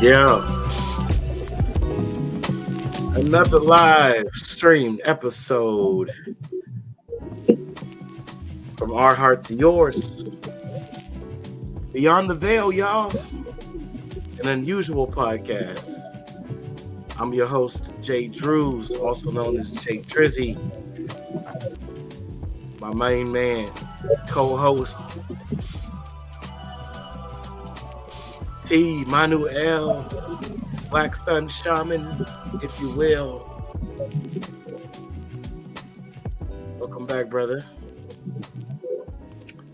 Yeah, another live stream episode from our heart to yours. Beyond the Veil, y'all. An unusual podcast. I'm your host, Jay.Drewz, also known as Jay.Drizzy. My main man, co-host, T. Manuel, Black Sun Shaman, if you will. Welcome back, brother.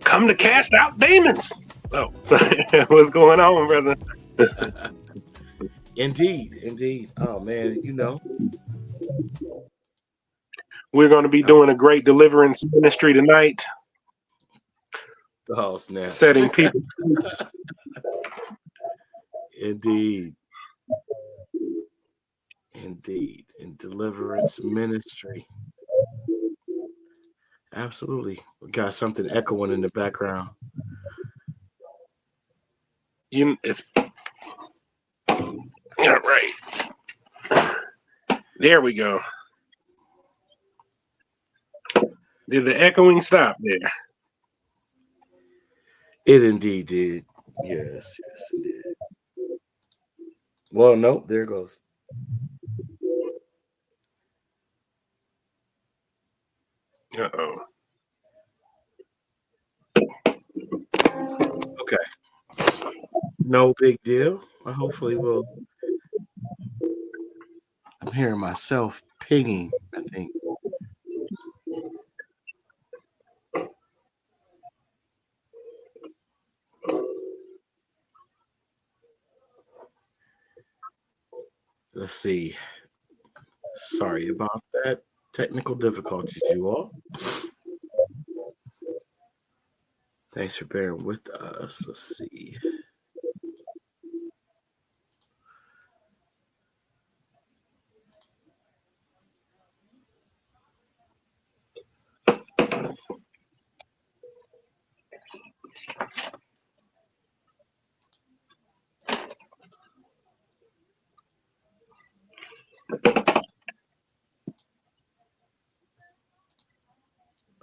Come to cast out demons. Oh, sorry. What's going on, brother? Indeed. Oh man, We're going to be doing a great deliverance ministry tonight. Oh snap! Setting people. Indeed. In deliverance ministry. Absolutely. We got something echoing in the background. It's all right. There we go. Did the echoing stop there? It indeed did. Yes, it did. Well, nope, there it goes. Uh-oh. Okay. No big deal. Hopefully I'm hearing myself pinging, I think. Let's see. Sorry about that. Technical difficulties, you all. Thanks for bearing with us. Let's see.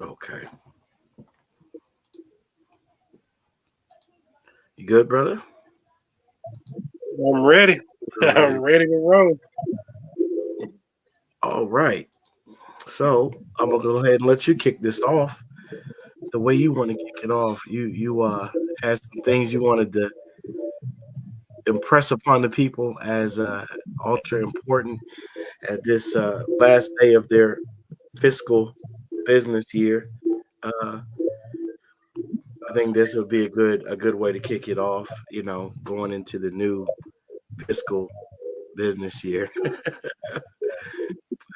Okay. You good, brother? I'm ready. I'm ready to roll. All right. So I'm gonna go ahead and let you kick this off the way you want to kick it off. You had some things you wanted to impress upon the people as ultra important at this last day of their fiscal business year. I think this would be a good way to kick it off. Going into the new fiscal business year.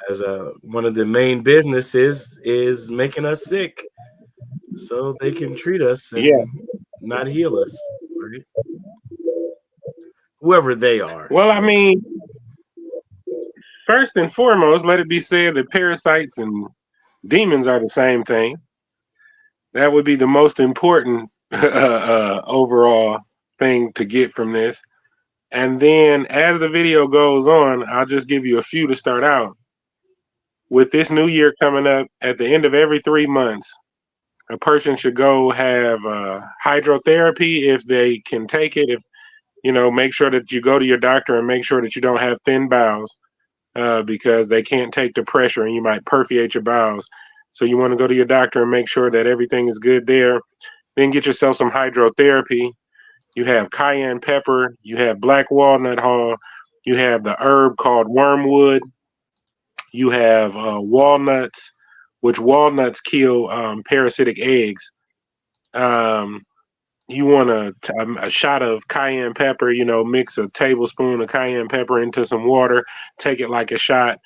As one of the main businesses is making us sick, so they can treat us and not heal us, right? Whoever they are. Well, I mean, first and foremost, let it be said that parasites and demons are the same thing. That would be the most important overall thing to get from this. And then as the video goes on, I'll just give you a few to start out. With this new year coming up, at the end of every 3 months, a person should go have hydrotherapy if they can take it. If make sure that you go to your doctor and make sure that you don't have thin bowels because they can't take the pressure and you might perforate your bowels. So you want to go to your doctor and make sure that everything is good there. Then get yourself some hydrotherapy. You have cayenne pepper, you have black walnut hull, you have the herb called wormwood, you have walnuts, which walnuts kill parasitic eggs. You want a shot of cayenne pepper, mix a tablespoon of cayenne pepper into some water, take it like a shot.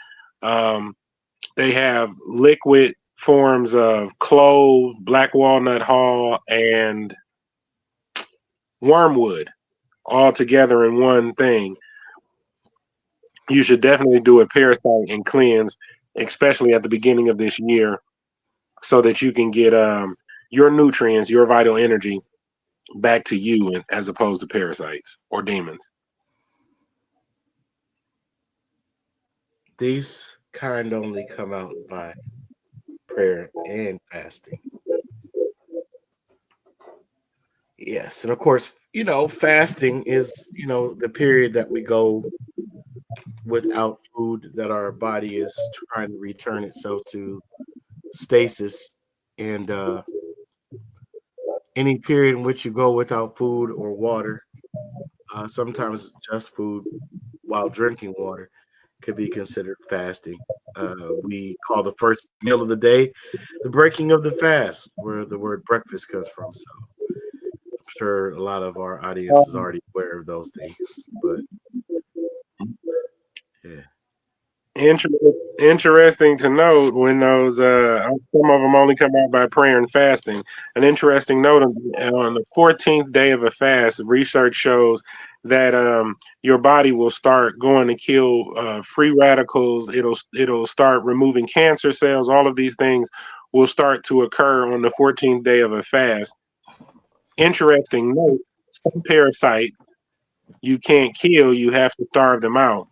They have liquid forms of clove, black walnut hull, and wormwood all together in one thing. You should definitely do a parasite and cleanse, especially at the beginning of this year, so that you can get your nutrients, your vital energy back to you as opposed to parasites or demons. these kind only come out by prayer and fasting. Yes, and of course, fasting is, the period that we go without food, that our body is trying to return itself to stasis. And any period in which you go without food or water, sometimes just food while drinking water, could be considered fasting. We call the first meal of the day the breaking of the fast, where the word breakfast comes from. So I'm sure a lot of our audience is Um, already aware of those things. But yeah. Interesting to note when those some of them only come out by prayer and fasting. An interesting note on the 14th day of a fast, research shows that your body will start going to kill free radicals. It'll start removing cancer cells. All of these things will start to occur on the 14th day of a fast. Interesting note: some parasites you can't kill, you have to starve them out.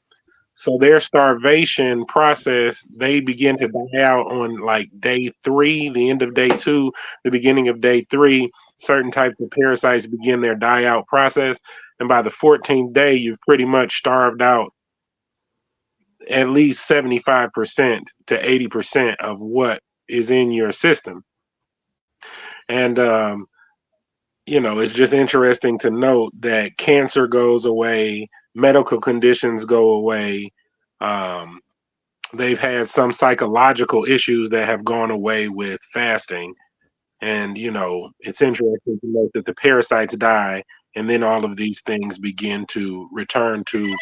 So their starvation process, they begin to die out on like day three, the end of day two, the beginning of day three. Certain types of parasites begin their die out process. And by the 14th day, you've pretty much starved out at least 75% to 80% of what is in your system. And, it's just interesting to note that cancer goes away, medical conditions go away. Um, they've had some psychological issues that have gone away with fasting. And, it's interesting to note that the parasites die, and then all of these things begin to return to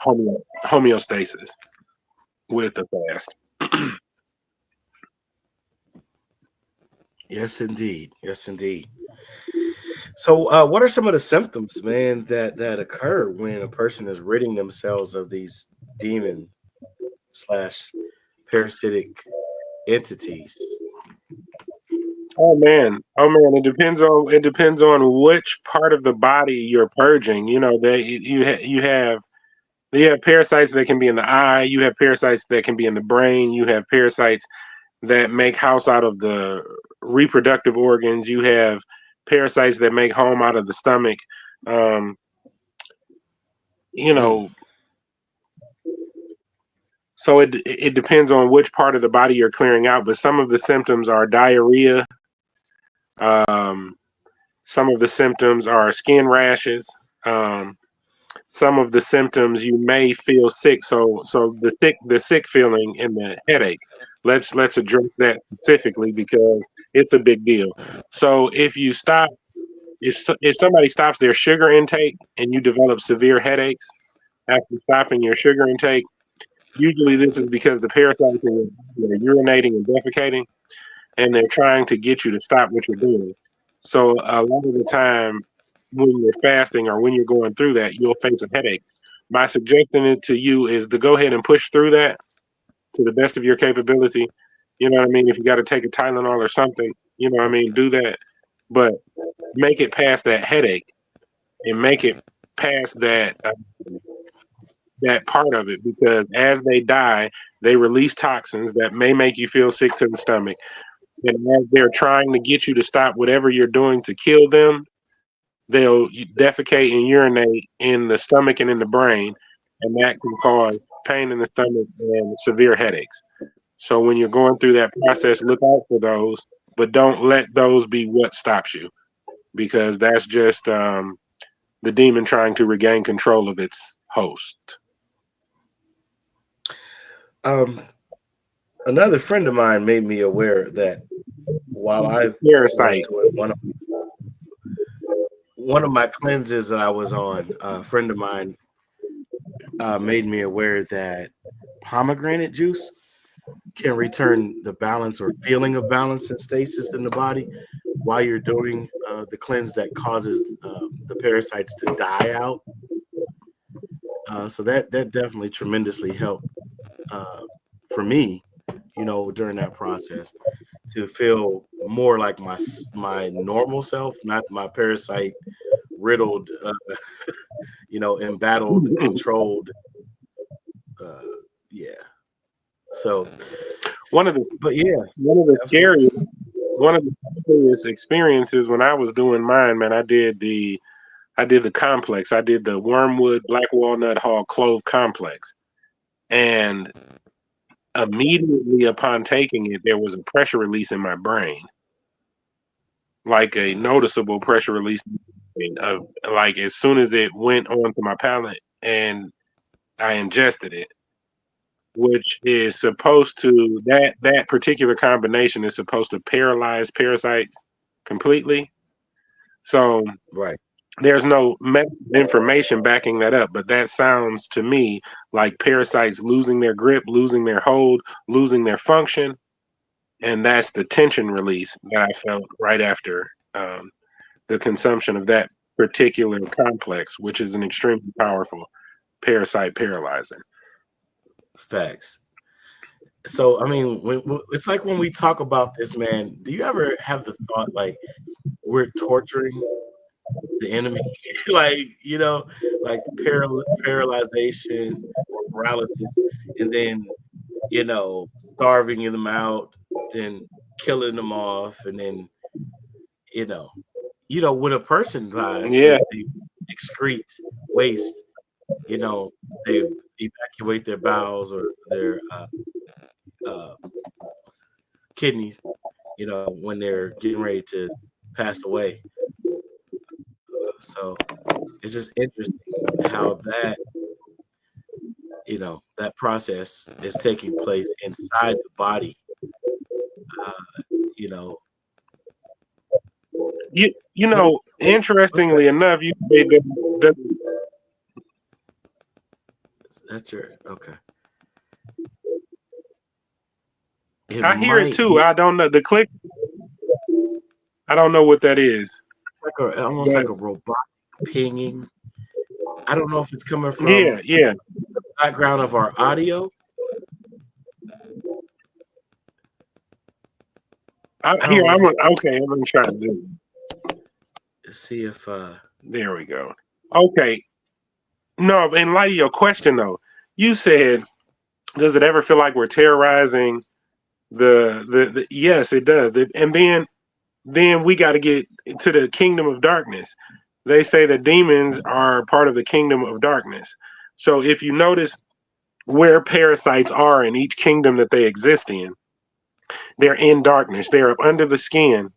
homeostasis with the fast. Yes, indeed. Yes, indeed. So, what are some of the symptoms, man, that occur when a person is ridding themselves of these demon slash parasitic entities? Oh man, it depends on which part of the body you're purging. You have parasites that can be in the eye, you have parasites that can be in the brain, you have parasites that make house out of the reproductive organs. You have parasites that make home out of the stomach. Um, you Mm. know, so it depends on which part of the body you're clearing out. But some of the symptoms are diarrhea. Um, some of the symptoms are skin rashes. Um, some of the symptoms you may feel sick. So the sick feeling and the headache. Let's address that specifically because it's a big deal. So if somebody stops their sugar intake and you develop severe headaches after stopping your sugar intake, usually this is because the parasites are urinating and defecating, and they're trying to get you to stop what you're doing. So a lot of the time, when you're fasting or when you're going through that, you'll face a headache. My suggestion to you is to go ahead and push through that to the best of your capability. You know what I mean? If you got to take a Tylenol or something, you know what I mean, do that. But make it past that headache and make it past that part of it because as they die, they release toxins that may make you feel sick to the stomach. And as they're trying to get you to stop whatever you're doing to kill them, they'll defecate and urinate in the stomach and in the brain, and that can cause pain in the stomach and severe headaches. So when you're going through that process, look out for those, but don't let those be what stops you because that's just the demon trying to regain control of its host. Um, Another friend of mine made me aware that while I was Parasite. doing one of my cleanses that I was on, a friend of mine made me aware that pomegranate juice can return the balance or feeling of balance and stasis in the body while you're doing the cleanse that causes the parasites to die out. So that definitely tremendously helped uh, for me, during that process to feel more like my normal self, not my parasite riddled, embattled, controlled, uh, yeah. So, One of the but yeah, one of the absolutely. scariest one of the scariest experiences when I was doing mine, man, I did the complex. I did the Wormwood Black Walnut Hall Clove Complex. And immediately upon taking it, there was a pressure release in my brain, like a noticeable pressure release of like as soon as it went onto my palate and I ingested it, which is supposed to that particular combination is supposed to paralyze parasites completely. So Right. there's no medical information backing that up, but that sounds to me like parasites losing their grip, losing their hold, losing their function, and that's the tension release that I felt right after the consumption of that particular complex, which is an extremely powerful parasite paralyzer. Facts. So, I mean, it's like when we talk about this, man, do you ever have the thought like we're torturing the enemy? Like, like paralyzation or paralysis, and then, starving them out, then killing them off, and then, you know, when a person dies, Yeah, they excrete waste, you know, they evacuate their bowels or their uh, kidneys, when they're getting ready to pass away. So it's just interesting how that process is taking place inside the body. Uh, you know, what what's that? interestingly enough, you say that That's your okay. It I hear it might too. be I don't know the click. I don't know what that is. like almost But like a robotic pinging. I don't know if it's coming yeah, from yeah. the background of our audio. I don't Here, know if okay. I'm gonna try to do. see if There we go. Okay. No, in light of your question though, you said, does it ever feel like we're terrorizing the yes, it does. And then we got to get to the kingdom of darkness. They say that demons are part of the kingdom of darkness. So if you notice where parasites are in each kingdom that they exist in, they're in darkness. They're up under the skin.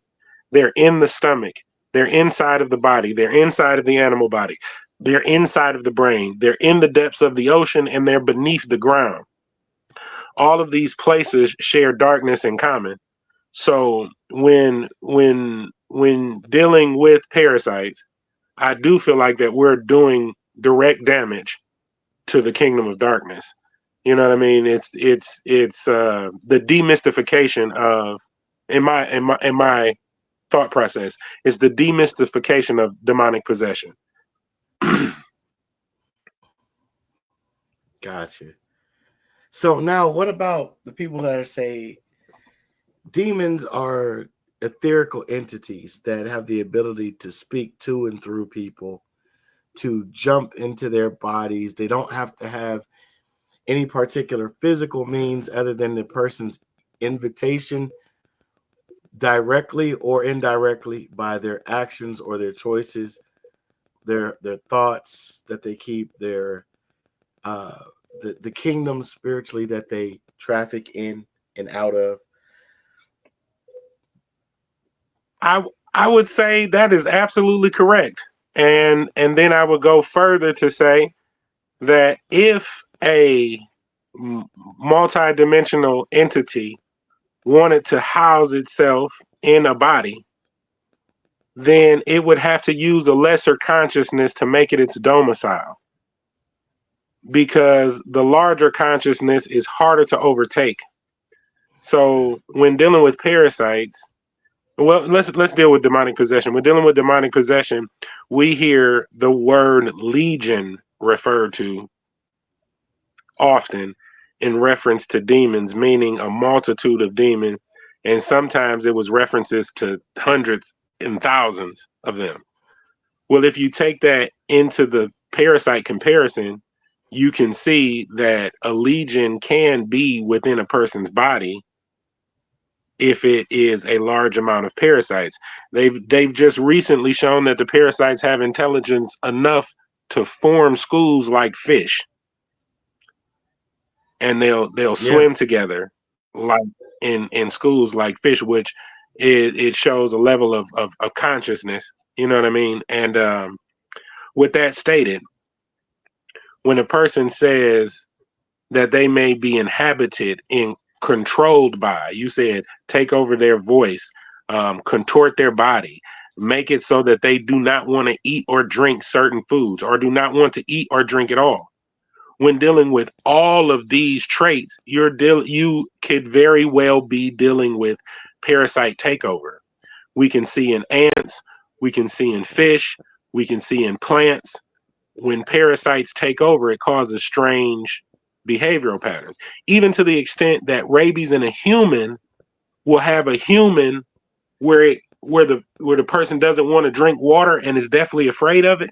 They're in the stomach. They're inside of the body. They're inside of the animal body. They're inside of the brain. They're in the depths of the ocean and they're beneath the ground. All of these places share darkness in common. So when dealing with parasites, I do feel like that we're doing direct damage to the kingdom of darkness. You know what I mean? It's the demystification of in my thought process is the demystification of demonic possession. gotcha. So now, what about the people that are say demons are etherical entities that have the ability to speak to and through people, to jump into their bodies? They don't have to have any particular physical means other than the person's invitation, directly or indirectly, by their actions or their choices, their thoughts that they keep, their uh, the kingdom spiritually that they traffic in and out of. I I would say that is absolutely correct. And then I would go further to say that if a multi-dimensional entity wanted to house itself in a body, then it would have to use a lesser consciousness to make it its domicile because the larger consciousness is harder to overtake. So when dealing with parasites, well, let's deal with demonic possession. When dealing with demonic possession, we hear the word legion referred to often in reference to demons, meaning a multitude of demons, and sometimes it was references to hundreds and thousands of them. Well, if you take that into the parasite comparison, you can see that a legion can be within a person's body if it is a large amount of parasites. They've just recently shown that the parasites have intelligence enough to form schools like fish, and they'll Yeah. swim together like in schools like fish, which it shows a level of consciousness. You know what I mean? And with that stated, when a person says that they may be inhabited and controlled by, you said take over their voice, contort their body, make it so that they do not want to eat or drink certain foods, or do not want to eat or drink at all. When dealing with all of these traits, you could very well be dealing with parasite takeover. We can see in ants, we can see in fish, we can see in plants. When parasites take over, it causes strange behavioral patterns, even to the extent that rabies in a human will have a human where the person doesn't want to drink water and is deathly afraid of it,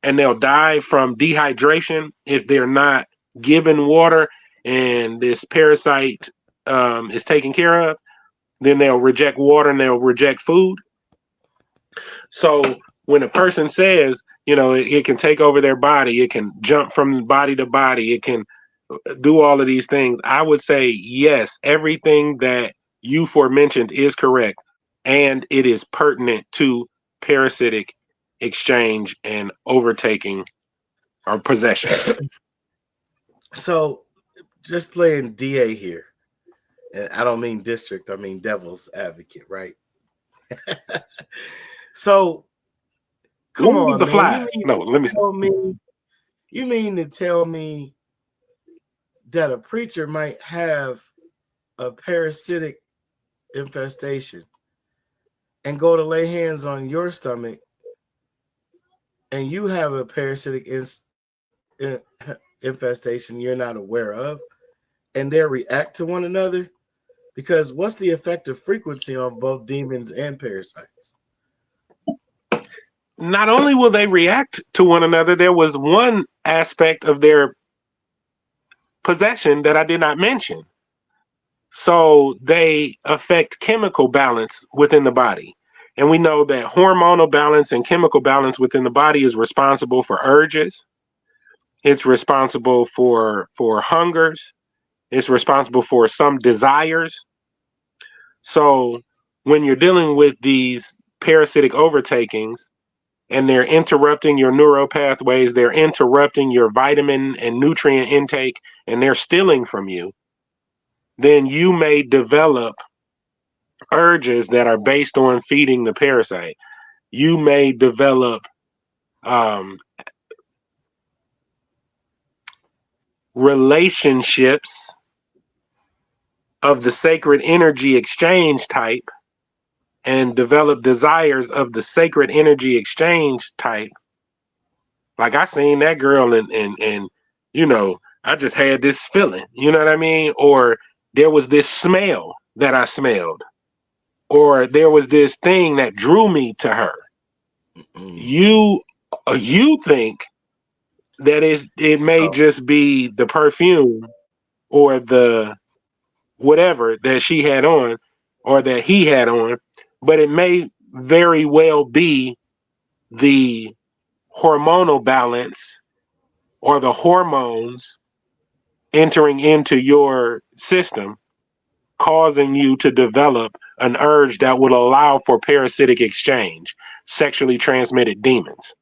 and they'll die from dehydration if they're not given water and this parasite is taken care of. Then they'll reject water and they'll reject food. So when a person says, it can take over their body, it can jump from body to body, it can do all of these things, I would say yes, everything that you forementioned is correct, and it is pertinent to parasitic exchange and overtaking or possession. So just playing DA here, and I don't mean district, I mean devil's advocate, right? So come Look at on, the man. flies. No, let me. You mean to tell me that a preacher might have a parasitic infestation and go to lay hands on your stomach, and you have a parasitic infestation you're not aware of, and they react to one another? Because what's the effective frequency on both demons and parasites? Not only will they react to one another, there was one aspect of their possession that I did not mention. So they affect chemical balance within the body. And we know that hormonal balance and chemical balance within the body is responsible for urges. It's responsible for hungers. It's responsible for some desires. So when you're dealing with these parasitic overtakings and they're interrupting your neural pathways, they're interrupting your vitamin and nutrient intake, and they're stealing from you, then you may develop urges that are based on feeding the parasite. You may develop um, relationships of the sacred energy exchange type and develop desires of the sacred energy exchange type. Like I seen that girl and I just had this feeling, you know what I mean? Or there was this smell that I smelled, or there was this thing that drew me to her. You you think that it may Oh, just be the perfume or the whatever that she had on or that he had on, but it may very well be the hormonal balance or the hormones entering into your system, causing you to develop an urge that would allow for parasitic exchange, sexually transmitted demons.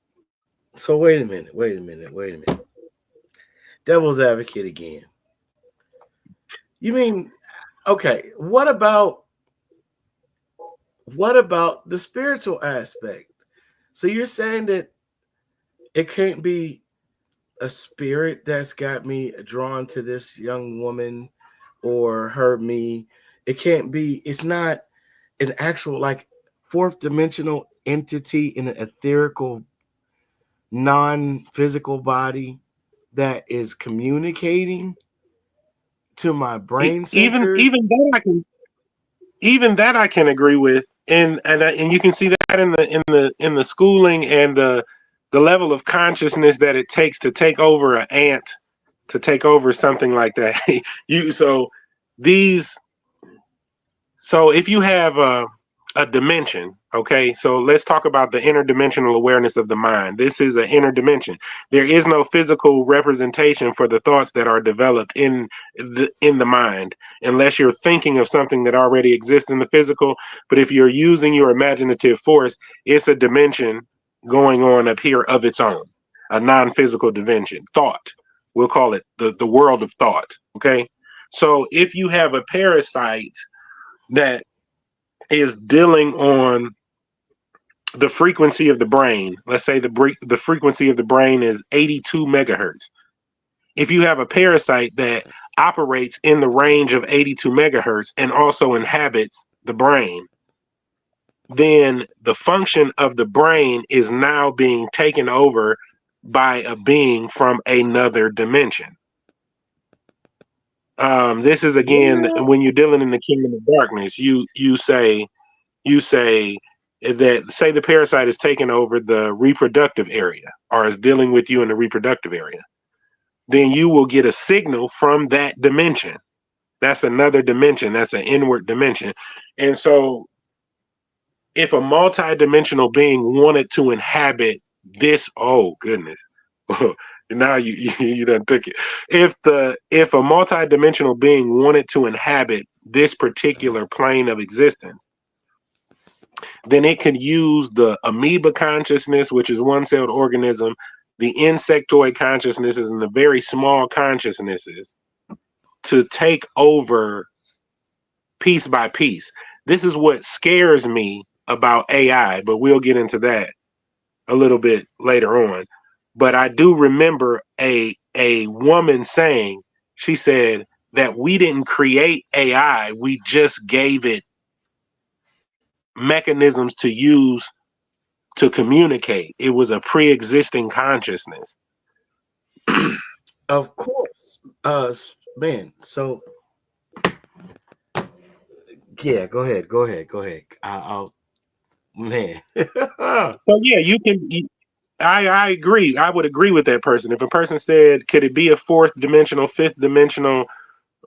so wait a minute. Devil's advocate again. You mean, okay, what about the spiritual aspect? So you're saying that it can't be a spirit that's got me drawn to this young woman or her me. It's not an actual like fourth dimensional entity in an etherical non-physical body that is communicating to my brain Even centers. even that I can agree with, and you can see that in the schooling and the level of consciousness that it takes to take over an ant, to take over something like that. you so these so if you have a dimension, okay, so let's talk about the interdimensional awareness of the mind. This is an interdimension. There is no physical representation for the thoughts that are developed in the mind, unless you're thinking of something that already exists in the physical. But if you're using your imaginative force, it's a dimension going on up here of its own, a non-physical dimension. Thought. We'll call it the world of thought. Okay. So if you have a parasite that is dealing on the frequency of the brain. Let's say the frequency of the brain is 82 megahertz. If you have a parasite that operates in the range of 82 megahertz and also inhabits the brain, then the function of the brain is now being taken over by a being from another dimension. This is again Yeah. when you're dealing in the kingdom of darkness. You say that, say the parasite is taking over the reproductive area or is dealing with you in the reproductive area, then you will get a signal from that dimension. That's another dimension. That's an inward dimension. And so if a multi-dimensional being wanted to inhabit this, oh goodness. Now you done took it. If a multi-dimensional being wanted to inhabit this particular plane of existence, then it could use the amoeba consciousness, which is one-celled organism, the insectoid consciousnesses, and the very small consciousnesses to take over piece by piece. This is what scares me about AI, but we'll get into that a little bit later on. But I do remember a woman saying, she said that we didn't create AI, we just gave it mechanisms to use to communicate. It was a pre-existing consciousness. Of course. Man. So yeah, go ahead. Go ahead. Go ahead. I'll man. So yeah, I agree. I would agree with that person. If a person said, could it be a fourth dimensional, fifth dimensional,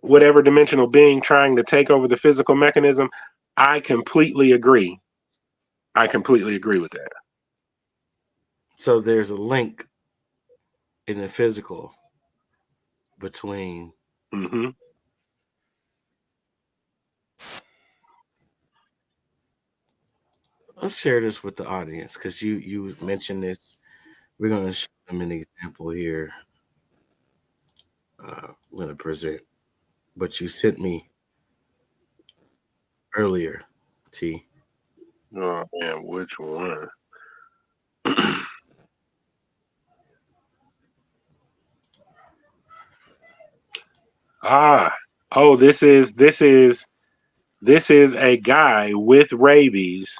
whatever dimensional being trying to take over the physical mechanism, I completely agree. I completely agree with that. So there's a link in the physical between. Hmm. Let's share this with the audience because you mentioned this. We're going to show them an example here. I'm going to present, but you sent me earlier, T. Oh man, which one? Ah, oh, this is a guy with rabies,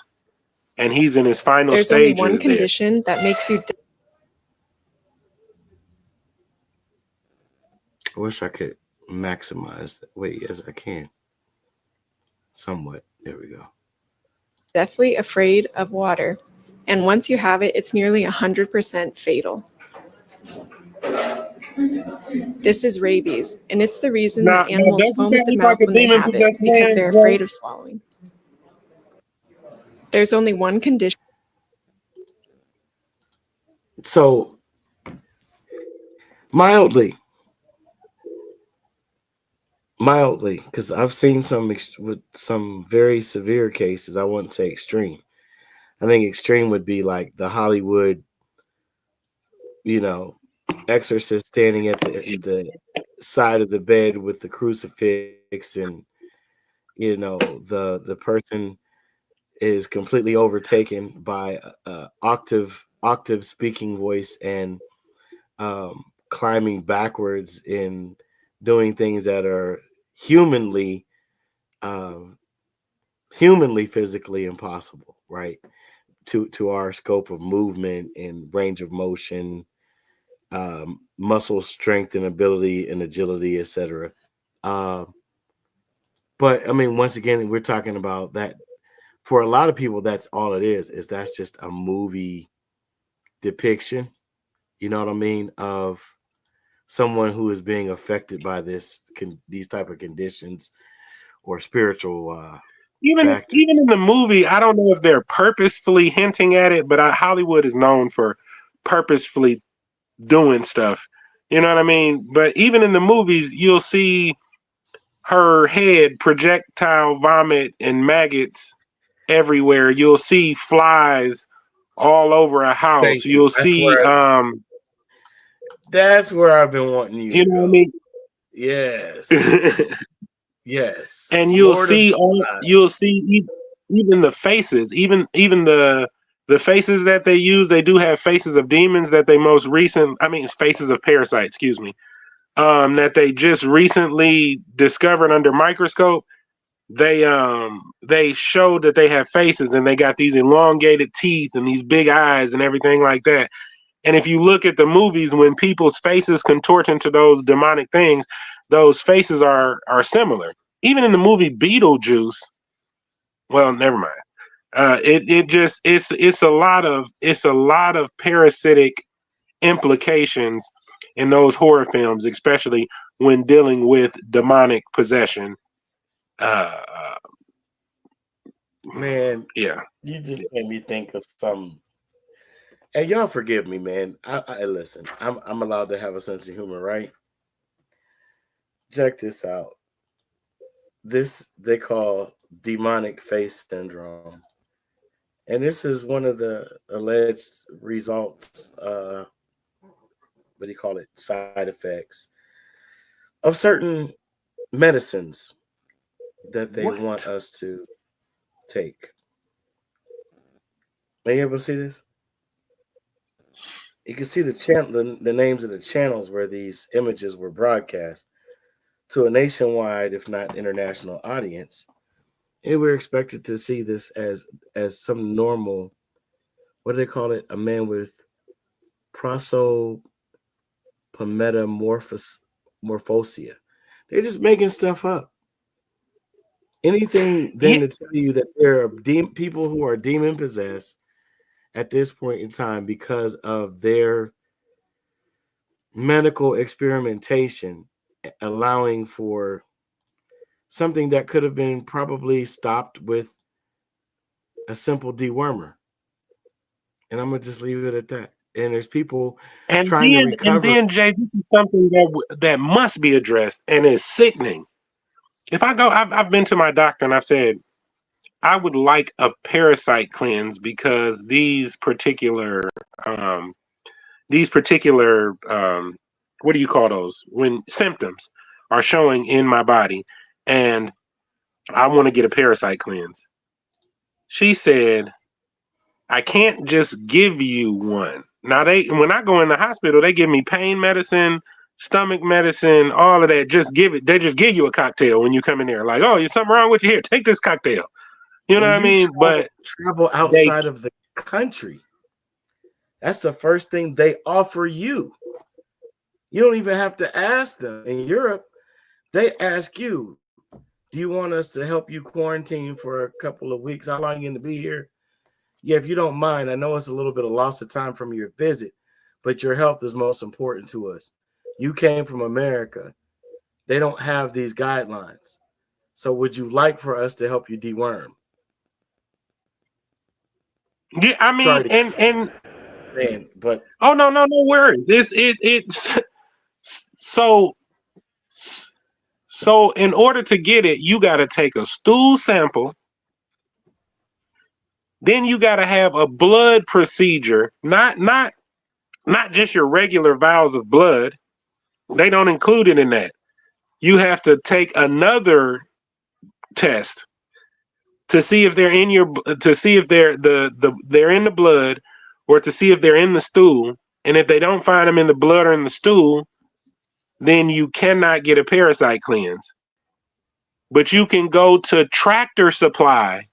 and he's in his final There's only one stages there. condition that makes you I wish I could maximize that. Wait, yes, I can. Somewhat. There we go. deathly afraid of water. And once you have it, it's nearly 100% fatal. This is rabies, and it's the reason Now, that animals doesn't foam that at the look like mouth a when they demon have it possessed because man, they're Jay? afraid of swallowing. There's only one condition. So mildly, because I've seen with some very severe cases. I wouldn't say extreme. I think extreme would be like the Hollywood, you know, exorcist standing at the side of the bed with the crucifix, and the person is completely overtaken by a octave speaking voice and climbing backwards in doing things that are humanly um, humanly physically impossible, right? To our scope of movement and range of motion, muscle strength and ability and agility, etc. Um, but I mean, once again, we're talking about that. For a lot of people, that's all it is. Is that's just a movie depiction, you know what I mean, of someone who is being affected by these type of conditions or spiritual factor. Even in the movie, I don't know if they're purposefully hinting at it, but Hollywood is known for purposefully doing stuff. You know what I mean? But even in the movies, you'll see her head projectile vomit and maggots everywhere. You'll see flies all over a house. Thank you. You'll see That's where I've been wanting you you to know what I go. mean? Yes. Yes. And Lord of you'll see even the faces, even the faces that they use. They do have faces of demons that they faces of parasites, excuse me, that they just recently discovered under microscope. They showed that they have faces and they got these elongated teeth and these big eyes and everything like that. And if you look at the movies, when people's faces contort into those demonic things, those faces are similar. Even in the movie Beetlejuice, well, never mind. It's a lot of parasitic implications in those horror films, especially when dealing with demonic possession. Uh, man, yeah. you just made me think of some. And y'all forgive me, man. I listen. I'm allowed to have a sense of humor, right? Check this out. This they call demonic face syndrome, and this is one of the alleged results. What do you call it? Side effects of certain medicines that they want us to take. Are you able to see this? You can see the names of the channels where these images were broadcast to a nationwide, if not international, audience. And we're expected to see this as some normal. What do they call it? A man with morphosia. They're just making stuff up. Anything then Yeah. to tell you that there are people who are demon possessed at this point in time because of their medical experimentation, allowing for something that could have been probably stopped with a simple dewormer. And I'm gonna just leave it at that. And there's people trying to And recover. then Jay, this is something that must be addressed and is sickening. If I've been to my doctor and I've said I would like a parasite cleanse because um, these particular what do you call those when symptoms are showing in my body, and I want to get a parasite cleanse. She said I can't just give you one. Now when I go in the hospital, they give me pain medicine, stomach medicine, all of that. They just give you a cocktail when you come in there. Like, oh, there's something wrong with you here. Take this cocktail. You know When what I you mean? But travel they outside of the country, that's the first thing they offer you. You don't even have to ask them. In Europe, they ask you, do you want us to help you quarantine for a couple of weeks? How long are you going to be here? Yeah, if you don't mind, I know it's a little bit of loss of time from your visit, but your health is most important to us. You came from America. They don't have these guidelines. So would you like for us to help you deworm? yeah, I mean, Sorry to keep and saying, but oh no worries. It's so so in order to get it, you got to take a stool sample. Then you got to have a blood procedure, not just your regular vials of blood. They don't include it in that. You have to take another test to see if they're in your to see if they're in the blood, or to see if they're in the stool. And if they don't find them in the blood or in the stool, then you cannot get a parasite cleanse. But you can go to Tractor Supply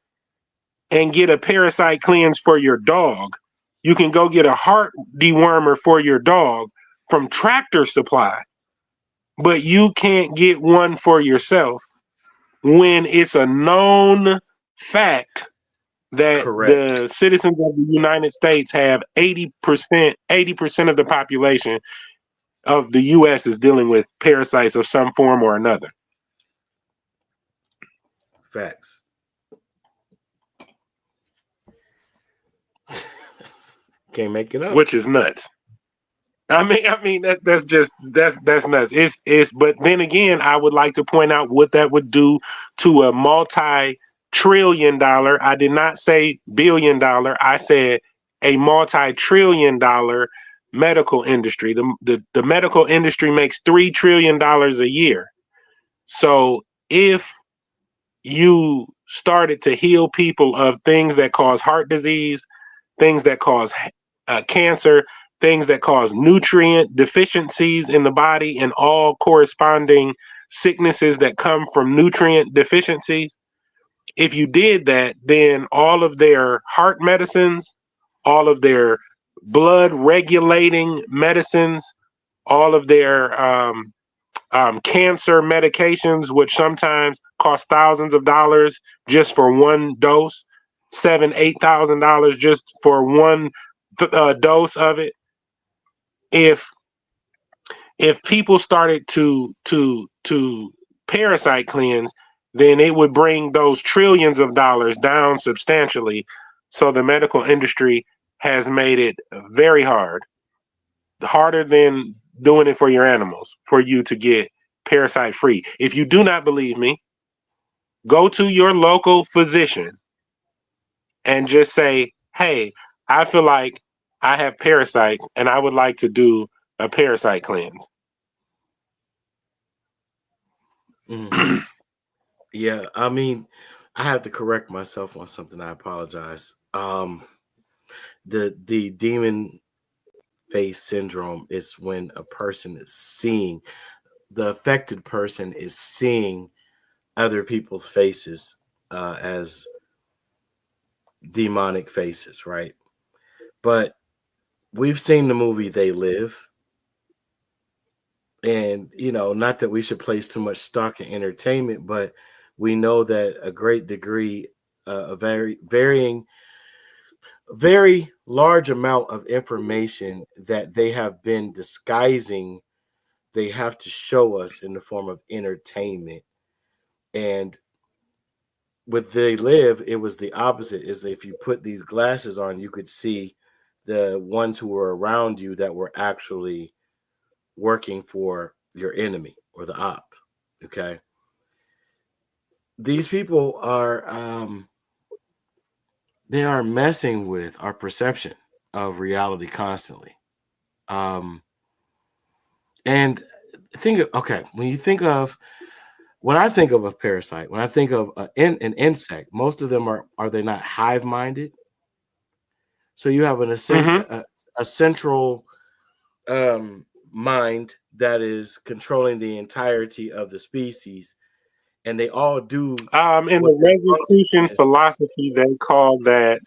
and get a parasite cleanse for your dog. You can go get a heart dewormer for your dog from Tractor Supply, but you can't get one for yourself when it's a known fact that Correct. the citizens of the United States have 80% of the population of the US is dealing with parasites of some form or another. Facts. Can't make it up. Which is nuts. I mean that's nuts. It's but then again, I would like to point out what that would do to a multi-trillion-dollar. I did not say billion-dollar. I said a multi-trillion-dollar medical industry. The medical industry makes $3 trillion a year. So if you started to heal people of things that cause heart disease, things that cause cancer, things that cause nutrient deficiencies in the body, and all corresponding sicknesses that come from nutrient deficiencies. If you did that, then all of their heart medicines, all of their blood regulating medicines, all of their cancer medications, which sometimes cost thousands of dollars just for one dose, $8,000 just for one dose of it. If people started to parasite cleanse, then it would bring those trillions of dollars down substantially. So the medical industry has made it very hard, harder than doing it for your animals, for you to get parasite free. If you do not believe me, go to your local physician and just say, hey, I feel like I have parasites and I would like to do a parasite cleanse. Mhm. Yeah, I mean, I have to correct myself on something. I apologize. The demon face syndrome is when a person is seeing, the affected person is seeing other people's faces as demonic faces, right? But we've seen the movie They Live, and not that we should place too much stock in entertainment, but we know that a great degree, a very large amount of information that they have been disguising, they have to show us in the form of entertainment. And with They Live, it was the opposite. Is if you put these glasses on, you could see the ones who were around you that were actually working for your enemy or the op. Okay. These people are they are messing with our perception of reality constantly. Um and okay, when I think of a parasite, when I think of an insect, most of them are they not hive minded? So you have Mm-hmm. a central mind that is controlling the entirety of the species, and they all do In what the their function Rosicrucian is. philosophy, they call that,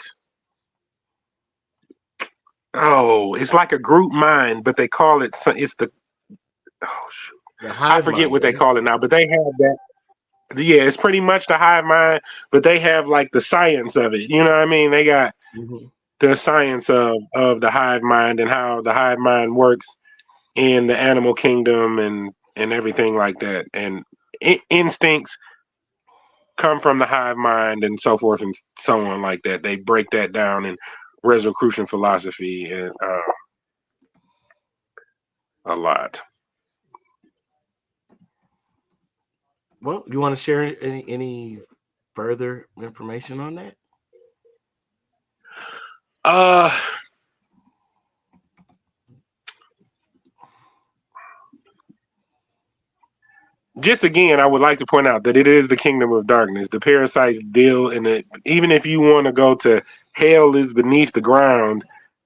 oh, it's like a group mind, but they call it, it's the, oh, shoot. The I hive forget mind, what they right? call it now, but they have that. Yeah, it's pretty much the hive mind, but they have like the science of it. You know what I mean? They got Mhm. the science of the hive mind and how the hive mind works in the animal kingdom and everything like that. And instincts come from the hive mind and so forth and so on like that. They break that down in Rosicrucian philosophy and a lot. Well, you want to share any further information on that? Uh, just again, I would like to point out that it is the kingdom of darkness. The parasites deal in it. Even if you want to go to hell is beneath the ground,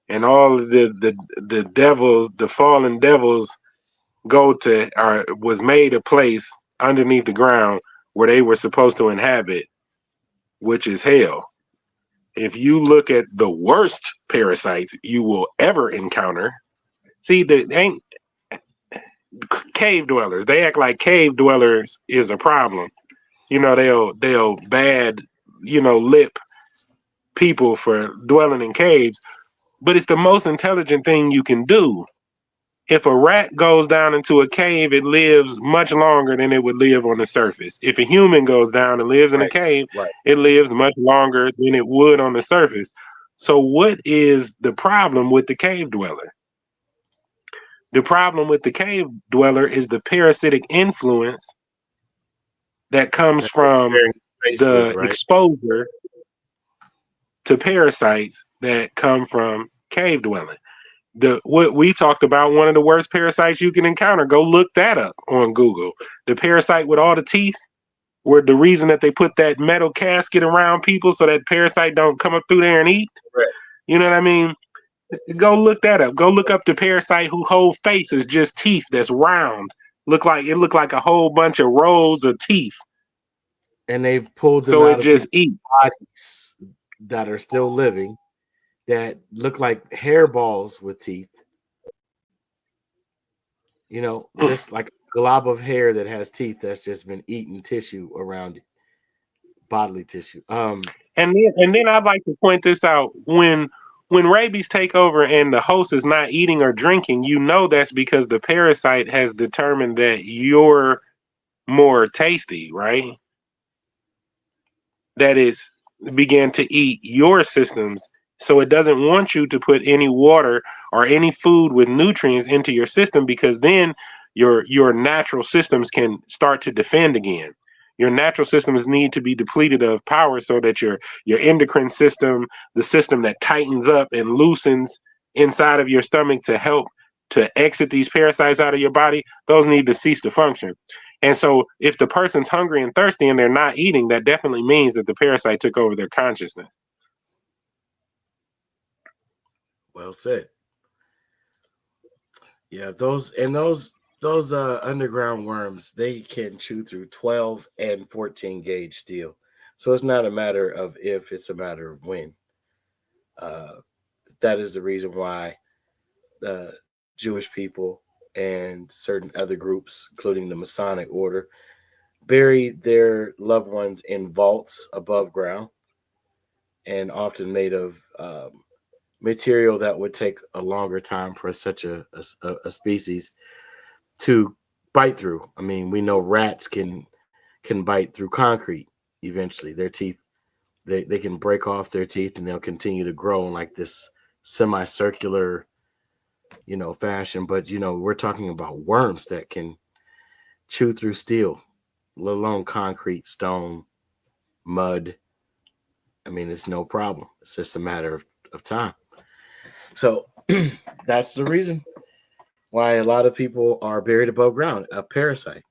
and all of the devils, the fallen devils, go to or was made a place underneath the ground where they were supposed to inhabit, which is hell. If you look at the worst parasites you will ever encounter, see that ain't cave dwellers. They act like cave dwellers is a problem. They'll bad, lip people for dwelling in caves, but it's the most intelligent thing you can do. If a rat goes down into a cave, it lives much longer than it would live on the surface. If a human goes down and lives in a Right. cave, Right. it lives much longer than it would on the surface. So, what is the problem with the cave dweller? The problem with the cave dweller is the parasitic influence that comes That they're from sharing space with, the right? exposure to parasites that come from cave dwelling. What we talked about, one of the worst parasites you can encounter. Go look that up on Google. The parasite with all the teeth, where the reason that they put that metal casket around people so that parasite don't come up through there and eat. Right. You know what I mean? Go look that up. Go look up the parasite whose whole face is just teeth that's round. Look like a whole bunch of rows of teeth. And they've pulled them So it out of just people's eat. bodies that are still living that look like hairballs with teeth. You know, just like a glob of hair that has teeth that's just been eating tissue around it, bodily tissue. And then I'd like to point this out. When rabies take over and the host is not eating or drinking, you know that's because the parasite has determined that you're more tasty, right? That is began to eat your systems. So it doesn't want you to put any water or any food with nutrients into your system, because then your natural systems can start to defend again. Your natural systems need to be depleted of power so that your endocrine system, the system that tightens up and loosens inside of your stomach to help to exit these parasites out of your body, those need to cease to function. And so if the person's hungry and thirsty and they're not eating, that definitely means that the parasite took over their consciousness. Well said. Yeah, those underground worms, they can chew through 12 and 14 gauge steel. So it's not a matter of if, it's a matter of when. Uh, that is the reason why the Jewish people and certain other groups, including the Masonic order, bury their loved ones in vaults above ground and often made of material that would take a longer time for such a species to bite through. I mean, we know rats can bite through concrete eventually. Their teeth, they can break off their teeth and they'll continue to grow in like this semicircular, fashion. But we're talking about worms that can chew through steel, let alone concrete, stone, mud. I mean, it's no problem. It's just a matter of time. So that's the reason why a lot of people are buried above ground, a parasite.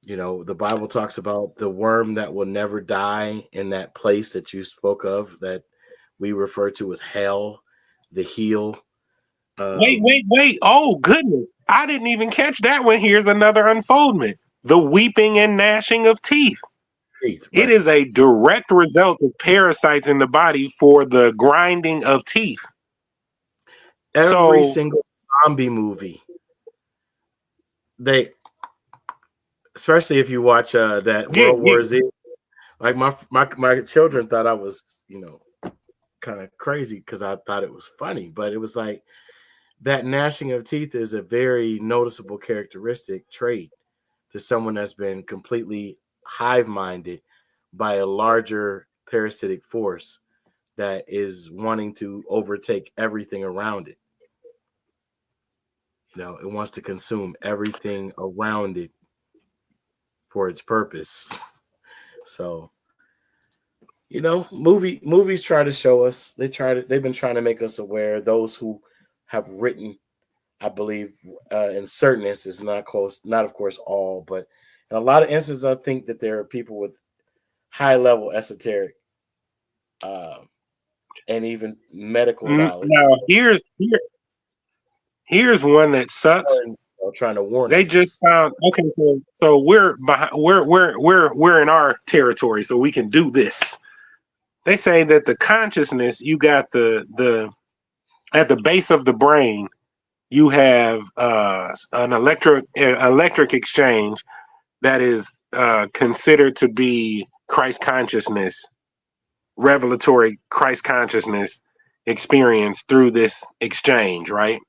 The Bible talks about the worm that will never die in that place that you spoke of, that we refer to as hell, the heel. Wait. Oh, goodness. I didn't even catch that one. Here's another unfoldment: the weeping and gnashing of teeth. Teeth, It right. is a direct result of parasites in the body for the grinding of teeth. Every So, single zombie movie, they, especially if you watch that yeah, World yeah. War Z, like my children thought I was, kind of crazy because I thought it was funny, but it was like that gnashing of teeth is a very noticeable characteristic trait to someone that's been completely hive minded by a larger parasitic force that is wanting to overtake everything around it. It wants to consume everything around it for its purpose. So, movies try to show us. They've been trying to make us aware. Those who have written, I believe, in certain instances, not of course all, but in a lot of instances, I think that there are people with high level esoteric and even medical knowledge Now here's one that sucks. trying to warn They just us. found, okay. So we're behind. We're in our territory, so we can do this. They say that the consciousness, you got the at the base of the brain, you have an electric exchange that is considered to be Christ consciousness revelatory Christ consciousness experience through this exchange, right?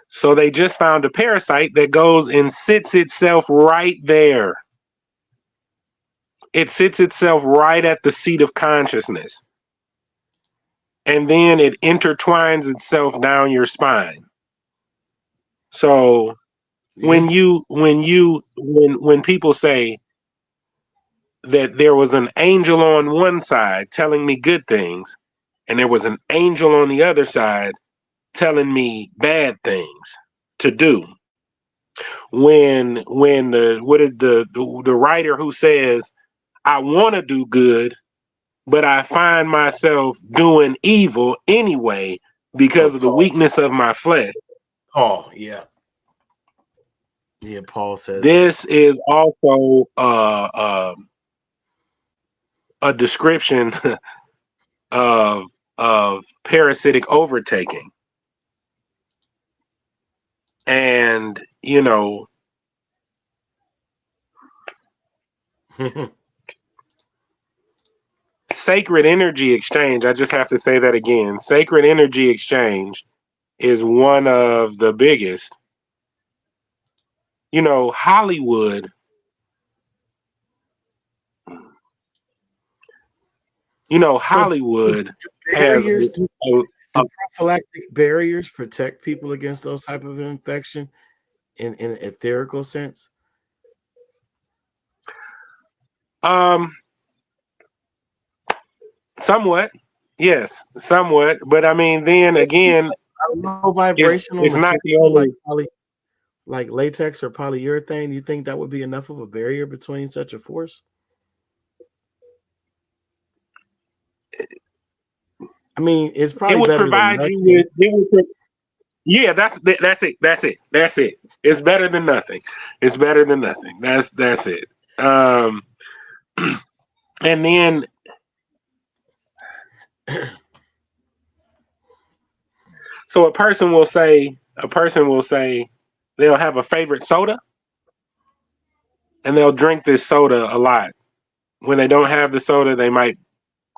So they just found a parasite that goes and sits itself right there. It sits itself right at the seat of consciousness. And then it intertwines itself down your spine. So when people say that there was an angel on one side telling me good things, and there was an angel on the other side telling me bad things to do. When the writer who says, I want to do good, but I find myself doing evil anyway because of the weakness of my flesh. Paul, yeah. Paul says this is also a description of parasitic overtaking. And, sacred energy exchange, I just have to say that again. Sacred energy exchange is one of the biggest. Hollywood. Hollywood has do prophylactic barriers protect people against those type of infection in an etherical sense? Somewhat, yes, somewhat. But I mean, then again, low vibrational it's not the only like latex or polyurethane. You think that would be enough of a barrier between such a force? I mean, it's probably it would better provide than you with. Yeah, that's it. It's better than nothing. It's better than nothing. That's it. And then so a person will say they'll have a favorite soda and they'll drink this soda a lot. When they don't have the soda, they might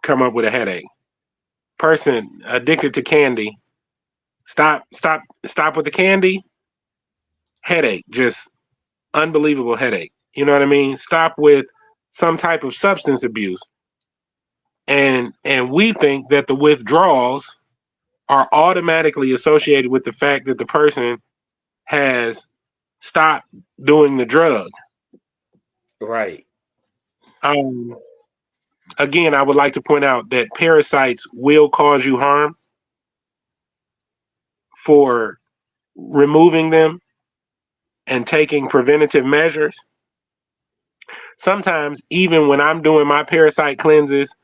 come up with a headache. Person addicted to candy, stop with the candy, headache, just unbelievable headache. You know what I mean? Stop with some type of substance abuse. And we think that the withdrawals are automatically associated with the fact that the person has stopped doing the drug. Right. Again, I would like to point out that parasites will cause you harm. For removing them and taking preventative measures. Sometimes, even when I'm doing my parasite cleanses,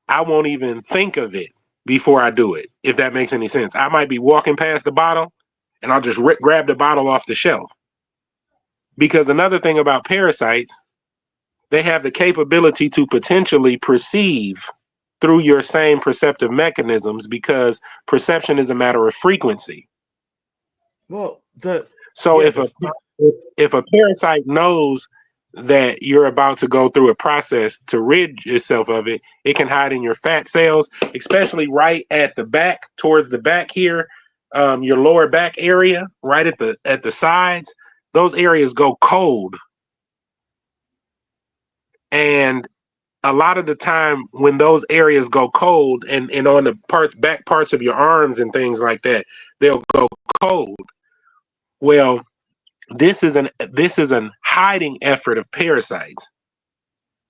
I won't even think of it before I do it, if that makes any sense. I might be walking past the bottle and I'll just grab the bottle off the shelf. Because another thing about parasites, they have the capability to potentially perceive through your same perceptive mechanisms, because perception is a matter of frequency. Well, if a parasite knows that you're about to go through a process to rid itself of it, it can hide in your fat cells, especially right at the back, towards the back here, your lower back area, right at the sides. Those areas go cold. And a lot of the time when those areas go cold and on the back parts of your arms and things like that, they'll go cold. Well, this is an hiding effort of parasites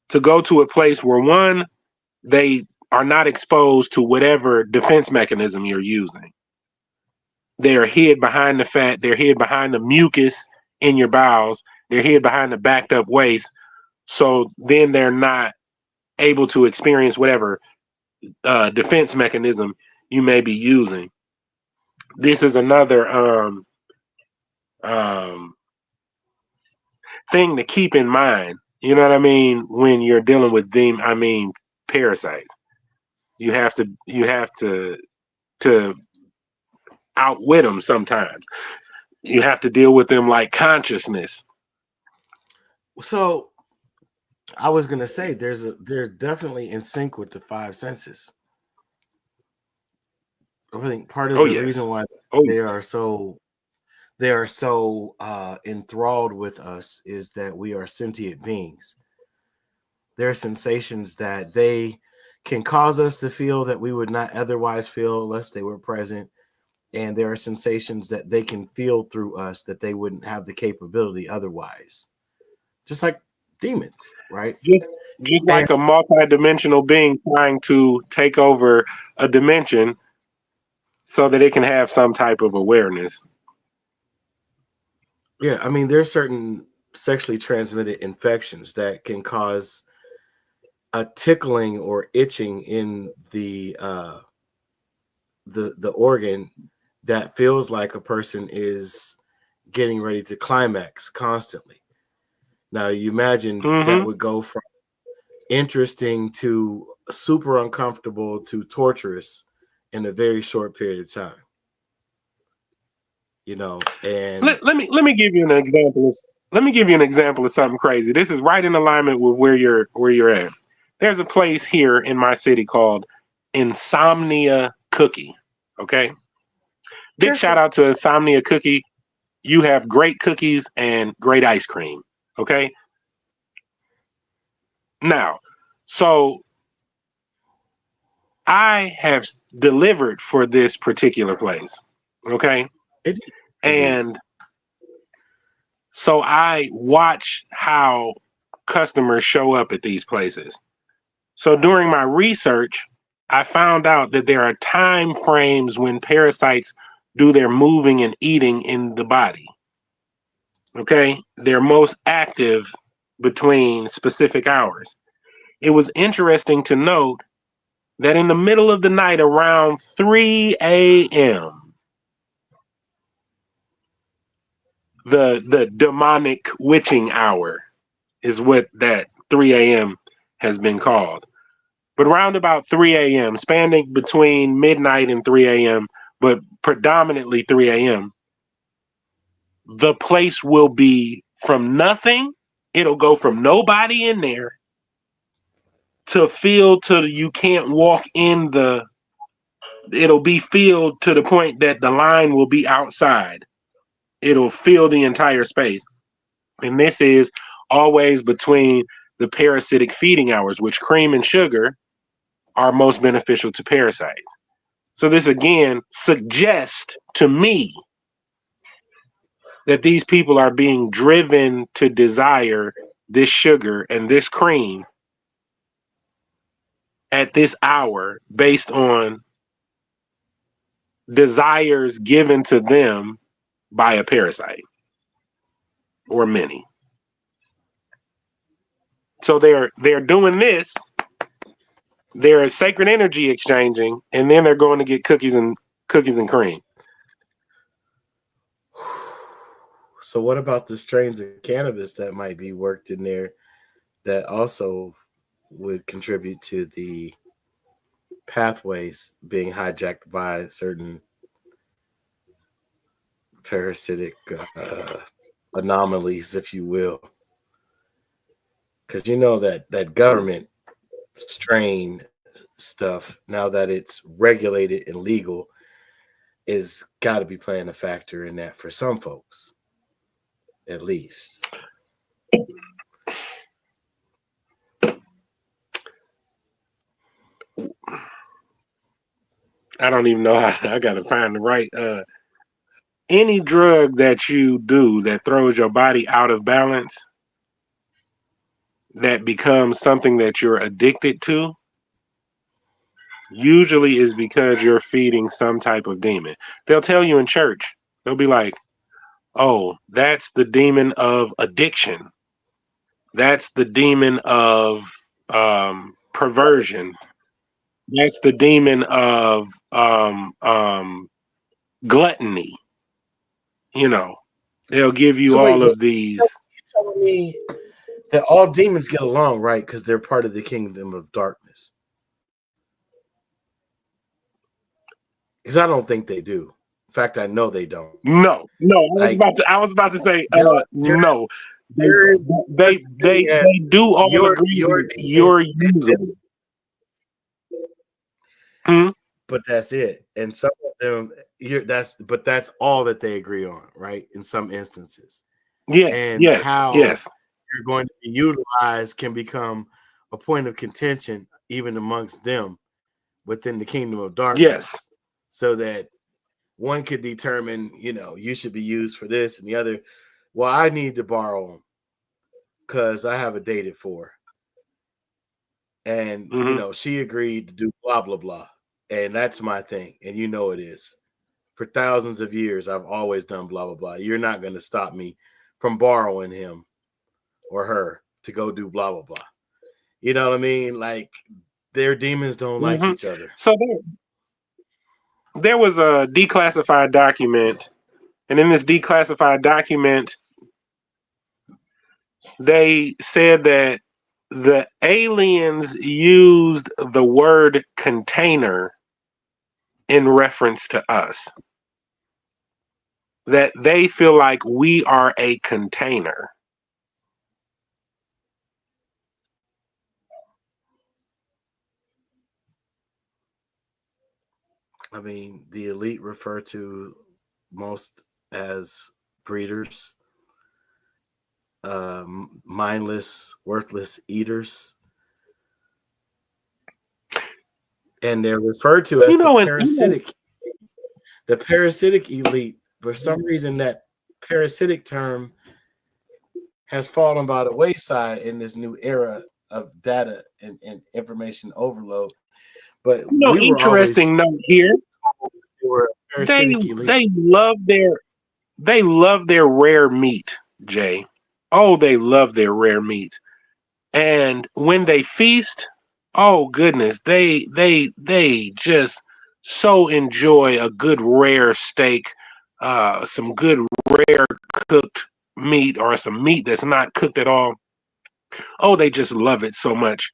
to go to a place where, one, they are not exposed to whatever defense mechanism you're using. They are hid behind the fat. They're hid behind the mucus in your bowels. They're hid behind the backed up waist. So then they're not able to experience whatever defense mechanism you may be using. This is another thing to keep in mind. You know what I mean? When you're dealing with parasites, you have to outwit them. Sometimes you have to deal with them like consciousness. So I was gonna say they're definitely in sync with the five senses. I think part of Oh the reason yes. why Oh they yes. are so they are so enthralled with us is that we are sentient beings. There are sensations that they can cause us to feel that we would not otherwise feel unless they were present. And there are sensations that they can feel through us that they wouldn't have the capability otherwise. Just like demons, right? Just just And like a multi-dimensional being trying to take over a dimension so that it can have some type of awareness. yeah, I mean, there's certain sexually transmitted infections that can cause a tickling or itching in the organ that feels like a person is getting ready to climax constantly. Now you imagine that Mm-hmm. would go from interesting to super uncomfortable to torturous in a very short period of time. And Let me give you an example of something crazy. This is right in alignment with where you're at. There's a place here in my city called Insomnia Cookie. Okay. Big shout careful. out to Insomnia Cookie. You have great cookies and great ice cream. Okay. Now, so I have delivered for this particular place. Okay. Indeed. And so I watch how customers show up at these places. So during my research, I found out that there are time frames when parasites do their moving and eating in the body. Okay. They're most active between specific hours. It was interesting to note that in the middle of the night around 3 a.m., the demonic witching hour is what that 3 a.m. has been called. But around about 3 a.m., spanning between midnight and 3 a.m., but predominantly 3 a.m., the place will be from nothing. It'll go from nobody in there to filled to you can't walk in the. It'll be filled to the point that the line will be outside. It'll fill the entire space. And this is always between the parasitic feeding hours, which cream and sugar are most beneficial to parasites. So this again suggests to me that these people are being driven to desire this sugar and this cream at this hour based on desires given to them by a parasite or many. So they're doing this, they're sacred energy exchanging, and then they're going to get cookies and cream. So what about the strains of cannabis that might be worked in there that also would contribute to the pathways being hijacked by certain parasitic anomalies, if you will? Because you know that government strain stuff, now that it's regulated and legal, is got to be playing a factor in that for some folks, at least. I don't even know how I gotta find the right any drug that you do that throws your body out of balance, that becomes something that you're addicted to, usually is because you're feeding some type of demon. They'll tell you in church, they'll be like, oh, that's the demon of addiction. That's the demon of perversion. That's the demon of gluttony. You know, they'll give you So wait, all of these. you're telling me that all demons get along, right? Because they're part of the kingdom of darkness. Because I don't think they do. In fact, I know they don't. No, no. Like I was about to say, there are no. there is they do all your agree your that demons, you're usable. Hmm? but that's it. And some of them, that's all that they agree on, right? In some instances, Yes, and yes, how yes, you're going to be utilized can become a point of contention even amongst them within the kingdom of yes. darkness, so that one could determine, you should be used for this, and the other, well, I need to borrow them because I have a dated for, and Hmm. she agreed to do blah blah blah, and that's my thing, and it is. For thousands of years, I've always done blah blah blah. You're not going to stop me from borrowing him or her to go do blah blah blah. You know what I mean? Like, their demons don't like Hmm. each other. So there was a declassified document, and in this declassified document, they said that the aliens used the word container in reference to us. That they feel like we are a container. I mean, the elite refer to most as breeders, mindless, worthless eaters, and they're referred to as You know, and you know, the parasitic elite. For some reason, that parasitic term has fallen by the wayside in this new era of data and information overload. But we were interesting always note here. we were a They parasitic elite. they love their rare meat, Jay. Oh, they love their rare meat. And when they feast, oh goodness, they just so enjoy a good rare steak, some good rare cooked meat, or some meat that's not cooked at all. Oh, they just love it so much.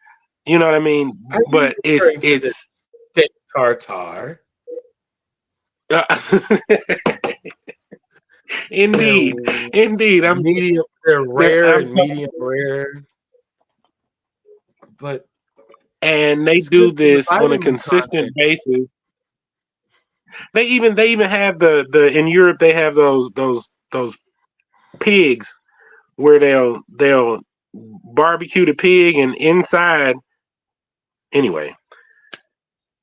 You know what I mean? Are you But referring to the it's steak tartare? They're indeed, indeed. medium. They're rare I'm and medium rare, but and they it's good do for your this on a vitamin consistent content. basis. They even have the in Europe they have those pigs where they'll barbecue the pig, and inside, anyway,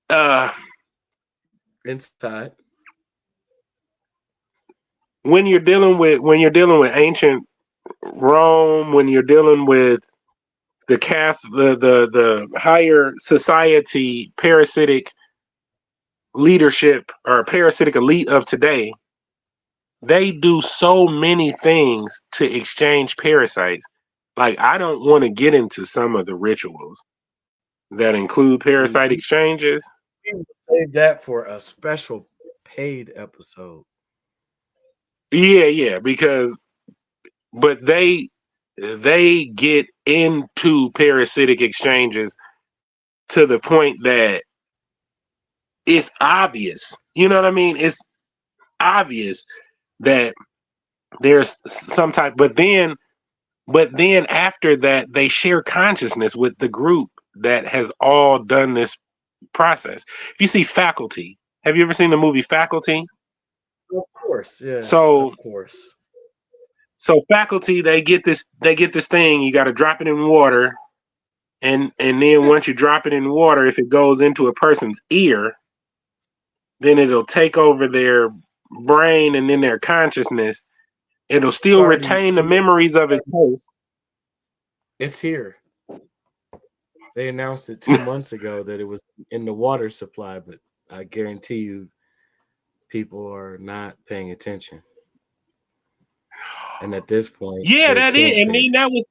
uh Inside. when you're dealing with ancient Rome, when you're dealing with the caste, the higher society, parasitic leadership or parasitic elite of today, they do so many things to exchange parasites. Like, I don't want to get into some of the rituals that include We, parasite we, exchanges. we will save that for a special paid episode. Yeah, yeah, because but they get into parasitic exchanges to the point that it's obvious. You know what I mean? It's obvious that there's some type, but then after that they share consciousness with the group that has all done this process. If you see Faculty, have you ever seen the movie Faculty? Of course, yes, So of course. so Faculty, they get this thing, you got to drop it in water, and then once you drop it in water, if it goes into a person's ear, then it'll take over their brain and then their consciousness. It'll It's still already retain the here. memories of its host. It's here. They announced it 2 months ago that it was in the water supply, but I guarantee you, people are not paying attention. And at this point, Yeah, they that is. can't And pay then attention. that was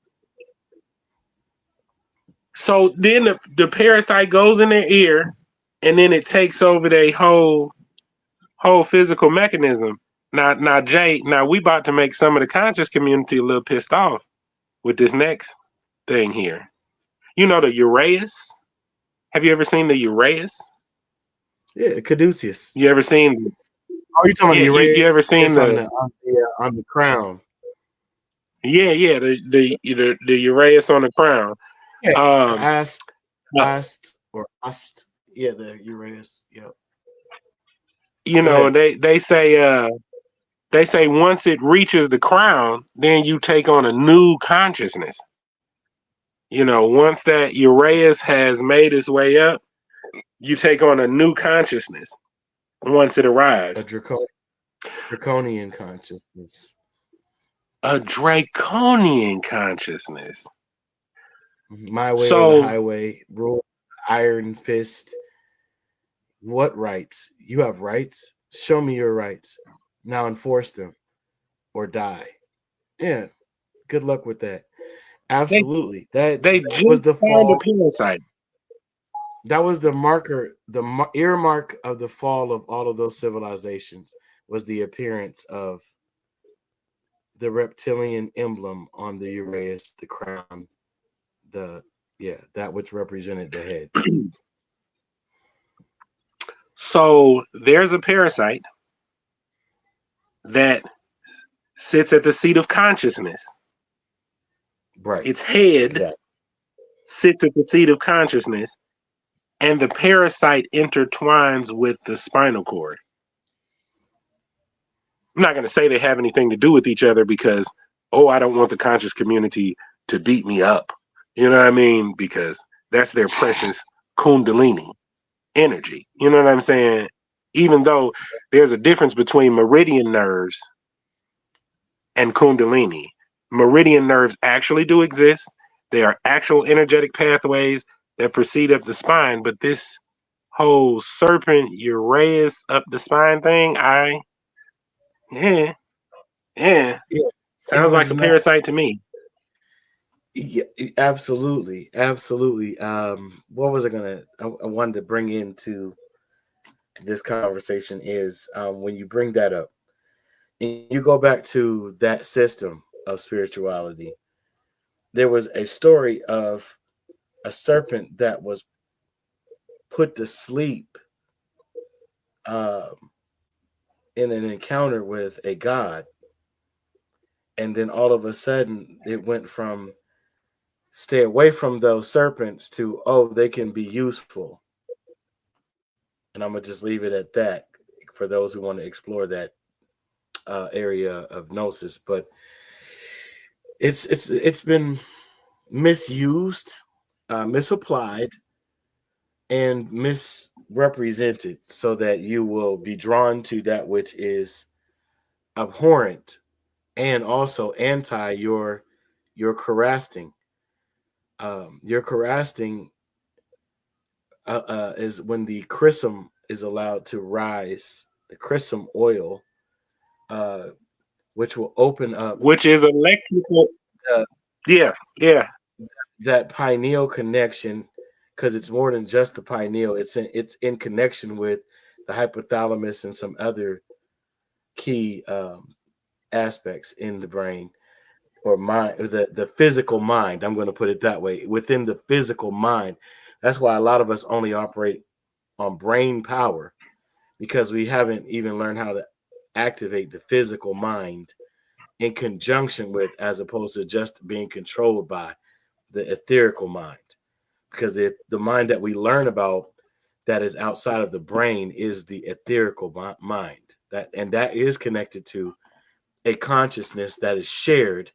so then the parasite goes in their ear, and then it takes over their whole physical mechanism. Now, Jay, now we about to make some of the conscious community a little pissed off with this next thing here. You know the Uraeus? Have you ever seen the Uraeus? Yeah, Caduceus. You ever seen? Oh, you talking about Yeah, the you ever seen Uraeus the? on the crown? Yeah. The Uraeus on the crown. Yeah, Um, uh, or ast. Yeah, the Uranus. Yep. you Go know, ahead. they say once it reaches the crown, then you take on a new consciousness. You know, once that Uraeus has made its way up, you take on a new consciousness once it A arrives. draconian consciousness. A draconian consciousness. My way or the So highway. Rule. Iron fist. What rights? You have rights. Show me your rights. Now enforce them or die. Yeah. Good luck with that. they Absolutely. That they was just the found a fall. parasite. That was the marker, earmark of the fall of all of those civilizations was the appearance of the reptilian emblem on the Uraeus, the crown, that which represented the head. So there's a parasite that sits at the seat of consciousness. Right. Its head Exactly. sits at the seat of consciousness, and the parasite intertwines with the spinal cord. I'm not going to say they have anything to do with each other because, I don't want the conscious community to beat me up. You know what I mean? Because that's their precious Kundalini energy. You know what I'm saying? Even though there's a difference between meridian nerves and Kundalini. Meridian nerves actually do exist. They are actual energetic pathways that proceed up the spine, but this whole serpent Uraeus up the spine thing, yeah, yeah. Yeah. It Sounds was like a not. parasite to me. Yeah, absolutely. Absolutely. What was I wanted to bring into this conversation is when you bring that up and you go back to that system of spirituality, there was a story of a serpent that was put to sleep um, in an encounter with a god. And then all of a sudden, it went from stay away from those serpents to, oh, they can be useful. And I'm going to just leave it at that for those who want to explore that area of gnosis. But it's been misused, misapplied, and misrepresented so that you will be drawn to that which is abhorrent and also anti your carasting. Your carasting is when the chrism is allowed to rise, the chrism oil, uh, which will open up Which is electrical. uh, Yeah, yeah. that pineal connection, because it's more than just the pineal. It's in connection with the hypothalamus and some other key aspects in the brain or mind, or the physical mind. I'm going to put it that way. Within the physical mind, that's why a lot of us only operate on brain power because we haven't even learned how to activate the physical mind in conjunction with, as opposed to just being controlled by the etherical mind. Because the mind that we learn about that is outside of the brain is the etherical mind, that is connected to a consciousness that is shared,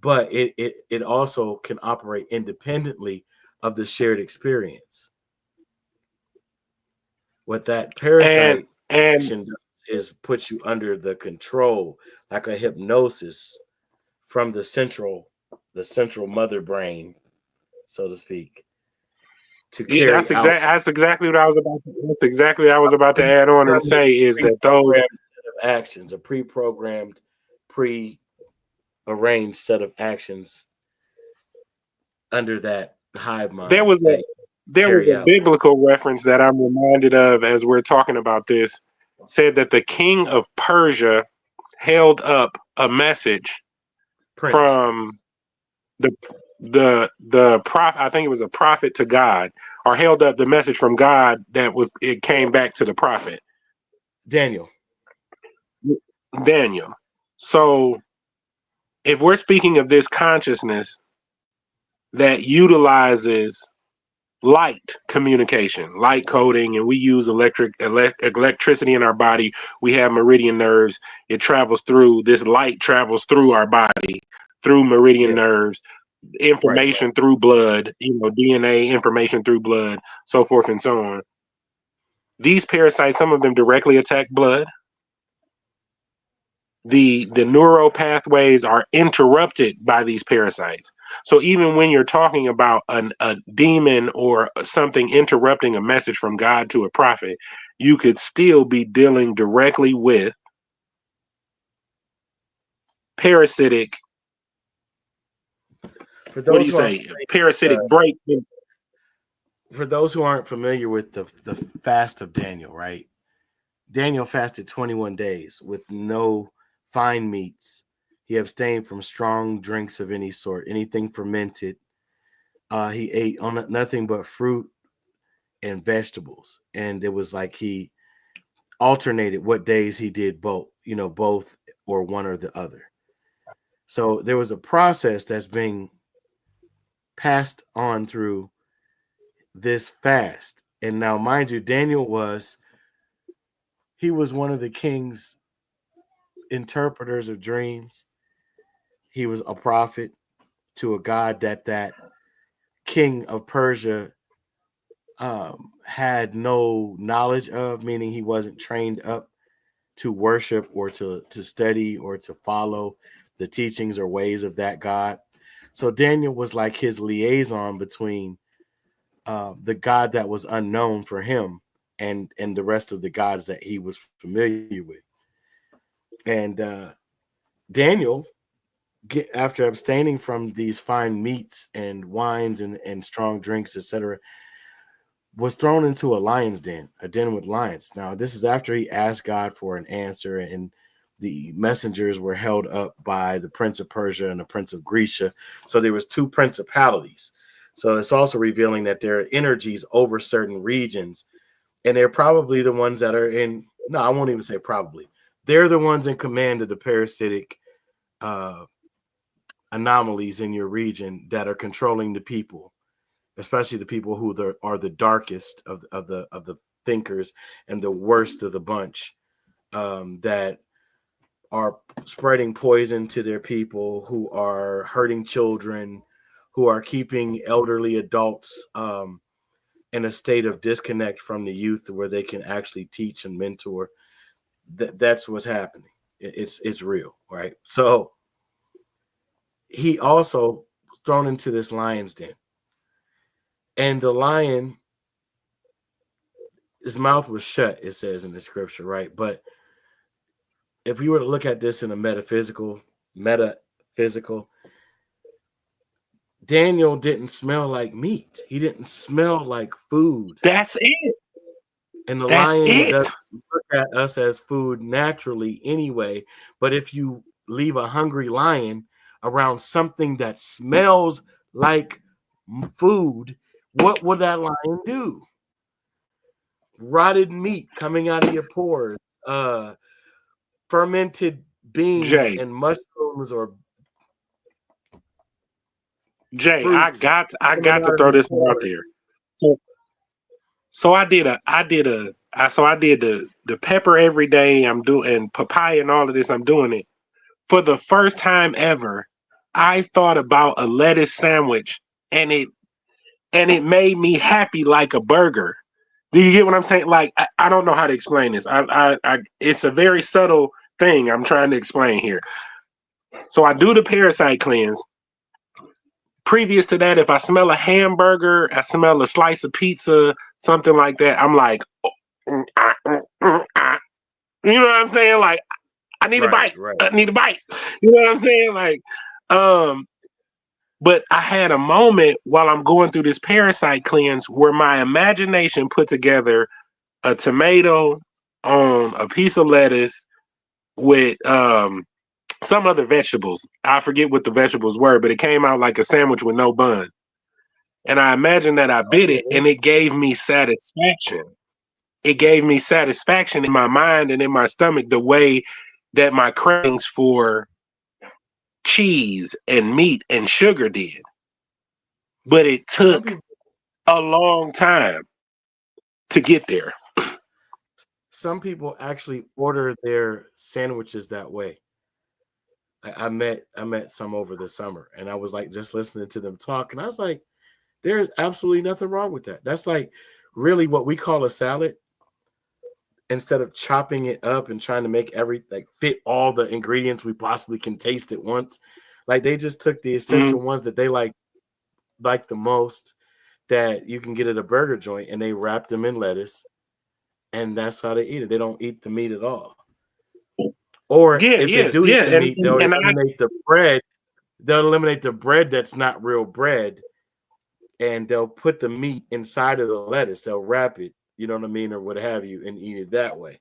but it also can operate independently of the shared experience. What that And parasite and action does is put you under the control, like a hypnosis, from the central mother brain, so to speak, to yeah, carry out that's exactly what I was about to, that's exactly what I was about to add on and say is that those. pre-programmed set of actions, a pre-programmed, pre-arranged set of actions under that hive there mind was a that you there was carry a out. biblical reference that I'm reminded of as we're talking about this, said that the king of Persia held up a message Prince, from the the prophet. I think it was a prophet to God, or held up the message from God that was it came back to the prophet Daniel. Daniel. So if we're speaking of this consciousness that utilizes light communication, light coding, and we use electricity in our body. We have meridian nerves. It travels through, this light travels through our body through meridian nerves, information through blood, DNA information through blood, so forth and so on. These parasites, some of them directly attack blood. The neural pathways are interrupted by these parasites. So even when you're talking about a demon or something interrupting a message from God to a prophet, you could still be dealing directly with parasitic. For What do those you who are say? Parasitic break. for those who aren't familiar with the fast of Daniel, right? Daniel fasted 21 days with no fine meats. He abstained from strong drinks of any sort, anything fermented. He ate on nothing but fruit and vegetables. And it was like he alternated what days he did both, both or one or the other. So there was a process that's being passed on through this fast. And now, mind you, Daniel was one of the king's interpreters of dreams. He was a prophet to a god that king of Persia had no knowledge of, meaning he wasn't trained up to worship or to study or to follow the teachings or ways of that god. So Daniel was like his liaison between the God that was unknown for him and the rest of the gods that he was familiar with. And Daniel, after abstaining from these fine meats and wines and strong drinks, etc., was thrown into a lion's den, a den with lions. Now, this is after he asked God for an answer, and the messengers were held up by the prince of Persia and the prince of Grecia. So there was two principalities. So it's also revealing that there are energies over certain regions, and they're probably the ones that are in. No, I won't even say probably. They're the ones in command of the parasitic anomalies in your region that are controlling the people, especially the people who are the darkest of the thinkers and the worst of the bunch, that are spreading poison to their people, who are hurting children, who are keeping elderly adults in a state of disconnect from the youth where they can actually teach and mentor. That's what's happening. It's real, right? So he also thrown into this lion's den. And the lion, his mouth was shut, it says in the scripture, right? But if we were to look at this in a metaphysical, Daniel didn't smell like meat. He didn't smell like food. That's it. And the That's lion it. doesn't look at us as food naturally anyway. But if you leave a hungry lion around something that smells like food, what will that lion do? Rotted meat coming out of your pores, fermented beans Jay, and mushrooms or Jay, I fruits got coming to out of throw your this one out pores. there. So I did the pepper every day. I'm doing papaya and all of this. I'm doing it for the first time ever. I thought about a lettuce sandwich, and it made me happy like a burger. Do you get what I'm saying? Like I don't know how to explain this. It's a very subtle thing I'm trying to explain here. So I do the parasite cleanse. Previous to that, if I smell a hamburger, I smell a slice of pizza, something like that, I'm like, you know what I'm saying? Like, I need a bite. Right. I need a bite. You know what I'm saying? Like, but I had a moment while I'm going through this parasite cleanse where my imagination put together a tomato on a piece of lettuce with some other vegetables. I forget what the vegetables were, but it came out like a sandwich with no bun. And I imagined that I bit it, and it gave me satisfaction. It gave me satisfaction in my mind and in my stomach, the way that my cravings for cheese and meat and sugar did. But it took a long time to get there. Some people actually order their sandwiches that way. I met some over the summer, and I was like just listening to them talk, and I was like, there's absolutely nothing wrong with that. That's like really what we call a salad. Instead of chopping it up and trying to make fit all the ingredients we possibly can taste at once, like they just took the essential ones that they like the most that you can get at a burger joint, and they wrap them in lettuce, and that's how they eat it. They don't eat the meat at all. Or if they do eat the meat, they'll eliminate the bread. They'll eliminate the bread that's not real bread, and they'll put the meat inside of the lettuce. They'll wrap it, you know what I mean, or what have you, and eat it that way.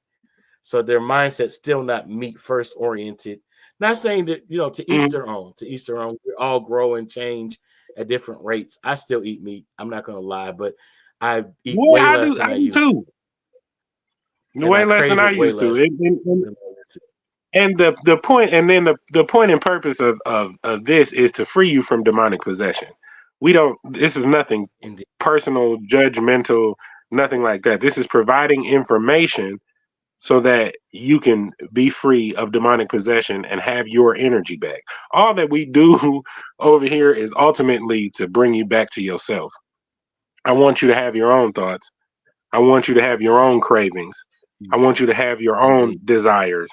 So their mindset's still not meat first oriented. Not saying that, you know, to each their own. To each their own. We all grow and change at different rates. I still eat meat. I'm not gonna lie, but I eat way less than I used to. Way less than I used to. And the point, and then the point and purpose of this is to free you from demonic possession. This is nothing personal, judgmental, nothing like that. This is providing information so that you can be free of demonic possession and have your energy back. All that we do over here is ultimately to bring you back to yourself. I want you to have your own thoughts. I want you to have your own cravings. I want you to have your own desires.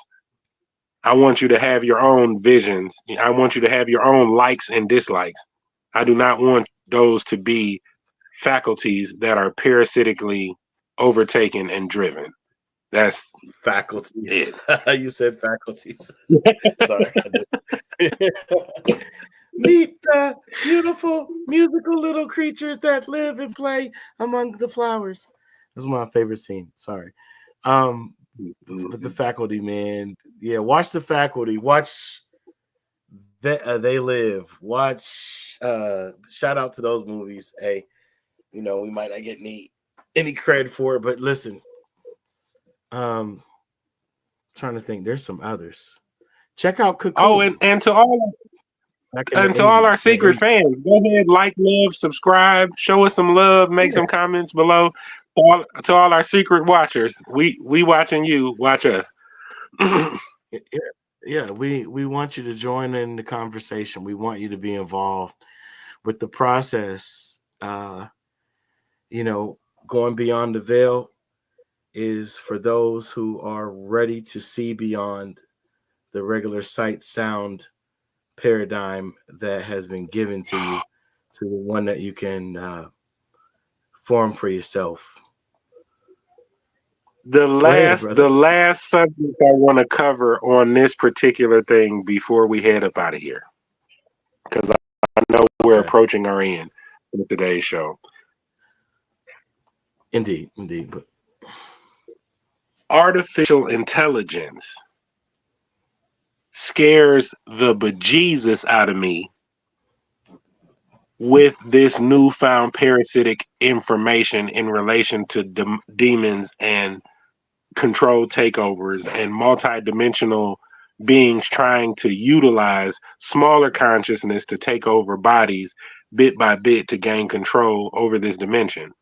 I want you to have your own visions. I want you to have your own likes and dislikes. I do not want those to be faculties that are parasitically overtaken and driven. That's faculties. You said faculties. Sorry. Meet the beautiful musical little creatures that live and play among the flowers. That's my favorite scene. Sorry. But the faculty, man. Yeah, watch the faculty. Watch They Live. Watch shout out to those movies. Hey, you know, we might not get any credit for it, but listen. Trying to think, there's some others. Check out Cocoon. Oh, and to all our secret fans, go ahead, like, love, subscribe, show us some love, make some comments below. To all our secret watchers, we watching you, watch us. Yeah, we want you to join in the conversation. We want you to be involved with the process. You know, going beyond the veil is for those who are ready to see beyond the regular sight sound paradigm that has been given to you, to the one that you can form for yourself. The last subject I want to cover on this particular thing before we head up out of here, because I know we're approaching our end with today's show. Indeed. But artificial intelligence scares the bejesus out of me with this newfound parasitic information in relation to demons and control takeovers and multidimensional beings trying to utilize smaller consciousness to take over bodies bit by bit to gain control over this dimension.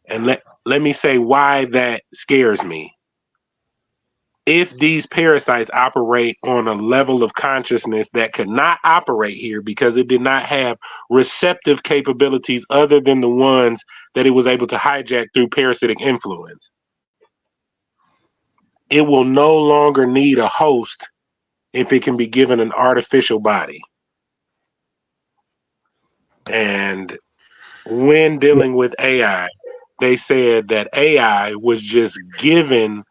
And let me say why that scares me. If these parasites operate on a level of consciousness that could not operate here because it did not have receptive capabilities other than the ones that it was able to hijack through parasitic influence, it will no longer need a host if it can be given an artificial body. And when dealing with AI, they said that AI was just given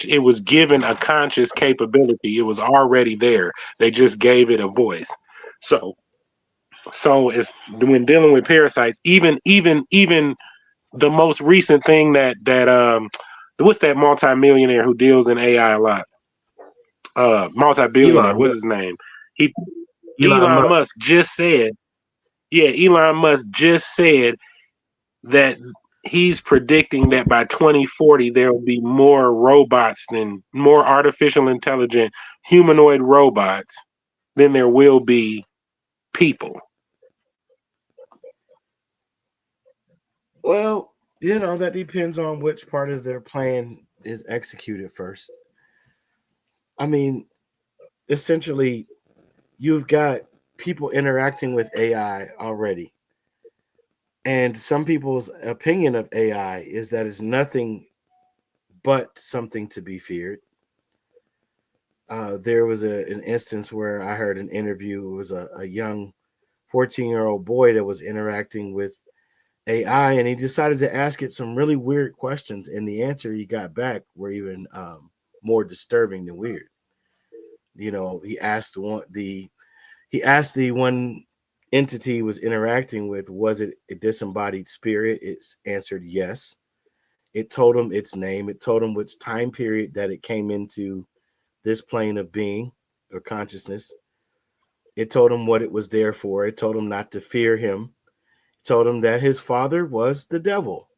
it was given a conscious capability. It was already there. They just gave it a voice. So it's when dealing with parasites, even the most recent thing that what's that multimillionaire who deals in AI a lot? Multi-billionaire. What's his name? Elon Musk just said. Yeah, Elon Musk just said that he's predicting that by 2040 there will be more artificial intelligent humanoid robots than there will be people. Well, that depends on which part of their plan is executed first. I mean, essentially, you've got people interacting with AI already. And some people's opinion of AI is that it's nothing but something to be feared. There was an instance where I heard an interview. It was a young 14-year-old boy that was interacting with AI, and he decided to ask it some really weird questions. And the answer he got back were even more disturbing than weird. He asked the one entity he was interacting with, was it a disembodied spirit? It's answered yes. It told him its name. It told him which time period that it came into this plane of being or consciousness. It told him what it was there for. It told him not to fear him. It told him that his father was the devil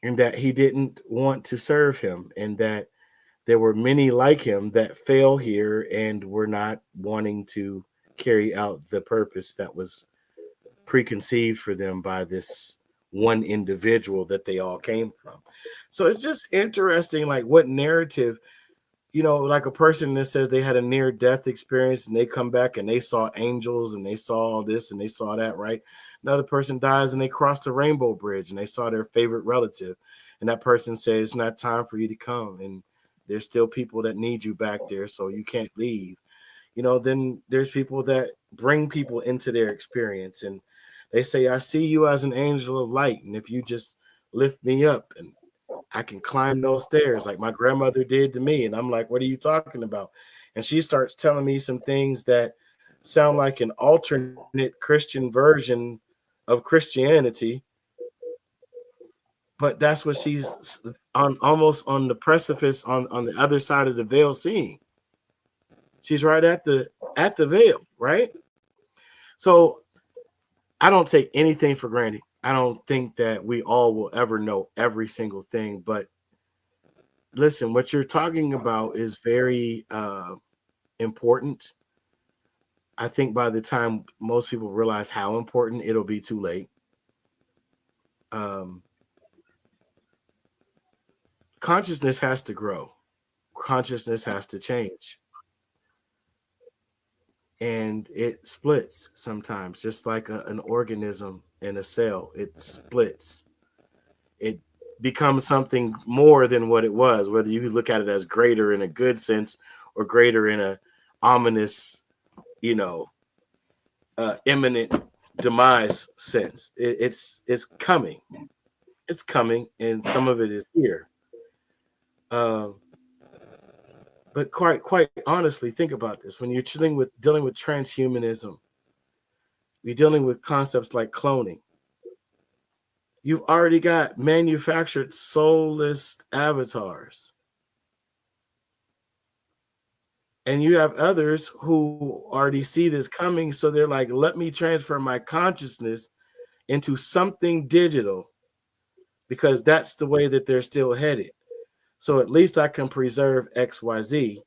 and that he didn't want to serve him, and that there were many like him that fell here and were not wanting to carry out the purpose that was preconceived for them by this one individual that they all came from. So it's just interesting, like what narrative, like a person that says they had a near death experience and they come back and they saw angels and they saw all this and they saw that, right? Another person dies and they crossed the rainbow bridge and they saw their favorite relative. And that person says it's not time for you to come. And there's still people that need you back there, so you can't leave. Then there's people that bring people into their experience and they say, I see you as an angel of light. And if you just lift me up and I can climb those stairs like my grandmother did to me. And I'm like, what are you talking about? And she starts telling me some things that sound like an alternate Christian version of Christianity. But that's what she's on, almost on the precipice on the other side of the veil seeing. She's right at the veil, right? So I don't take anything for granted. I don't think that we all will ever know every single thing. But listen, what you're talking about is very important. I think by the time most people realize how important, it'll be too late. Um, Consciousness has to grow. Consciousness has to change. And it splits sometimes, just like an organism in a cell. It splits. It becomes something more than what it was, whether you look at it as greater in a good sense or greater in a ominous, you know, imminent demise sense. It's coming. It's coming, and some of it is here. Um, but quite honestly, think about this: when you're dealing with transhumanism, you're dealing with concepts like cloning. You've already got manufactured soulless avatars. And you have others who already see this coming. So they're like, let me transfer my consciousness into something digital because that's the way that they're still headed. So at least I can preserve XYZ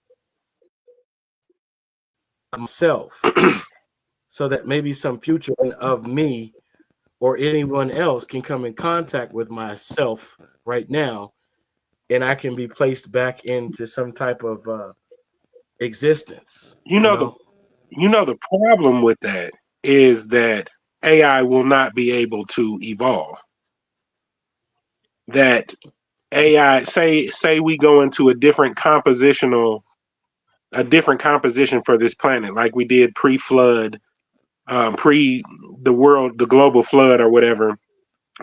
myself so that maybe some future of me or anyone else can come in contact with myself right now, and I can be placed back into some type of existence. You know the problem with that is that AI will not be able to evolve. That AI, say we go into a different composition for this planet, like we did pre-flood, pre the global flood or whatever.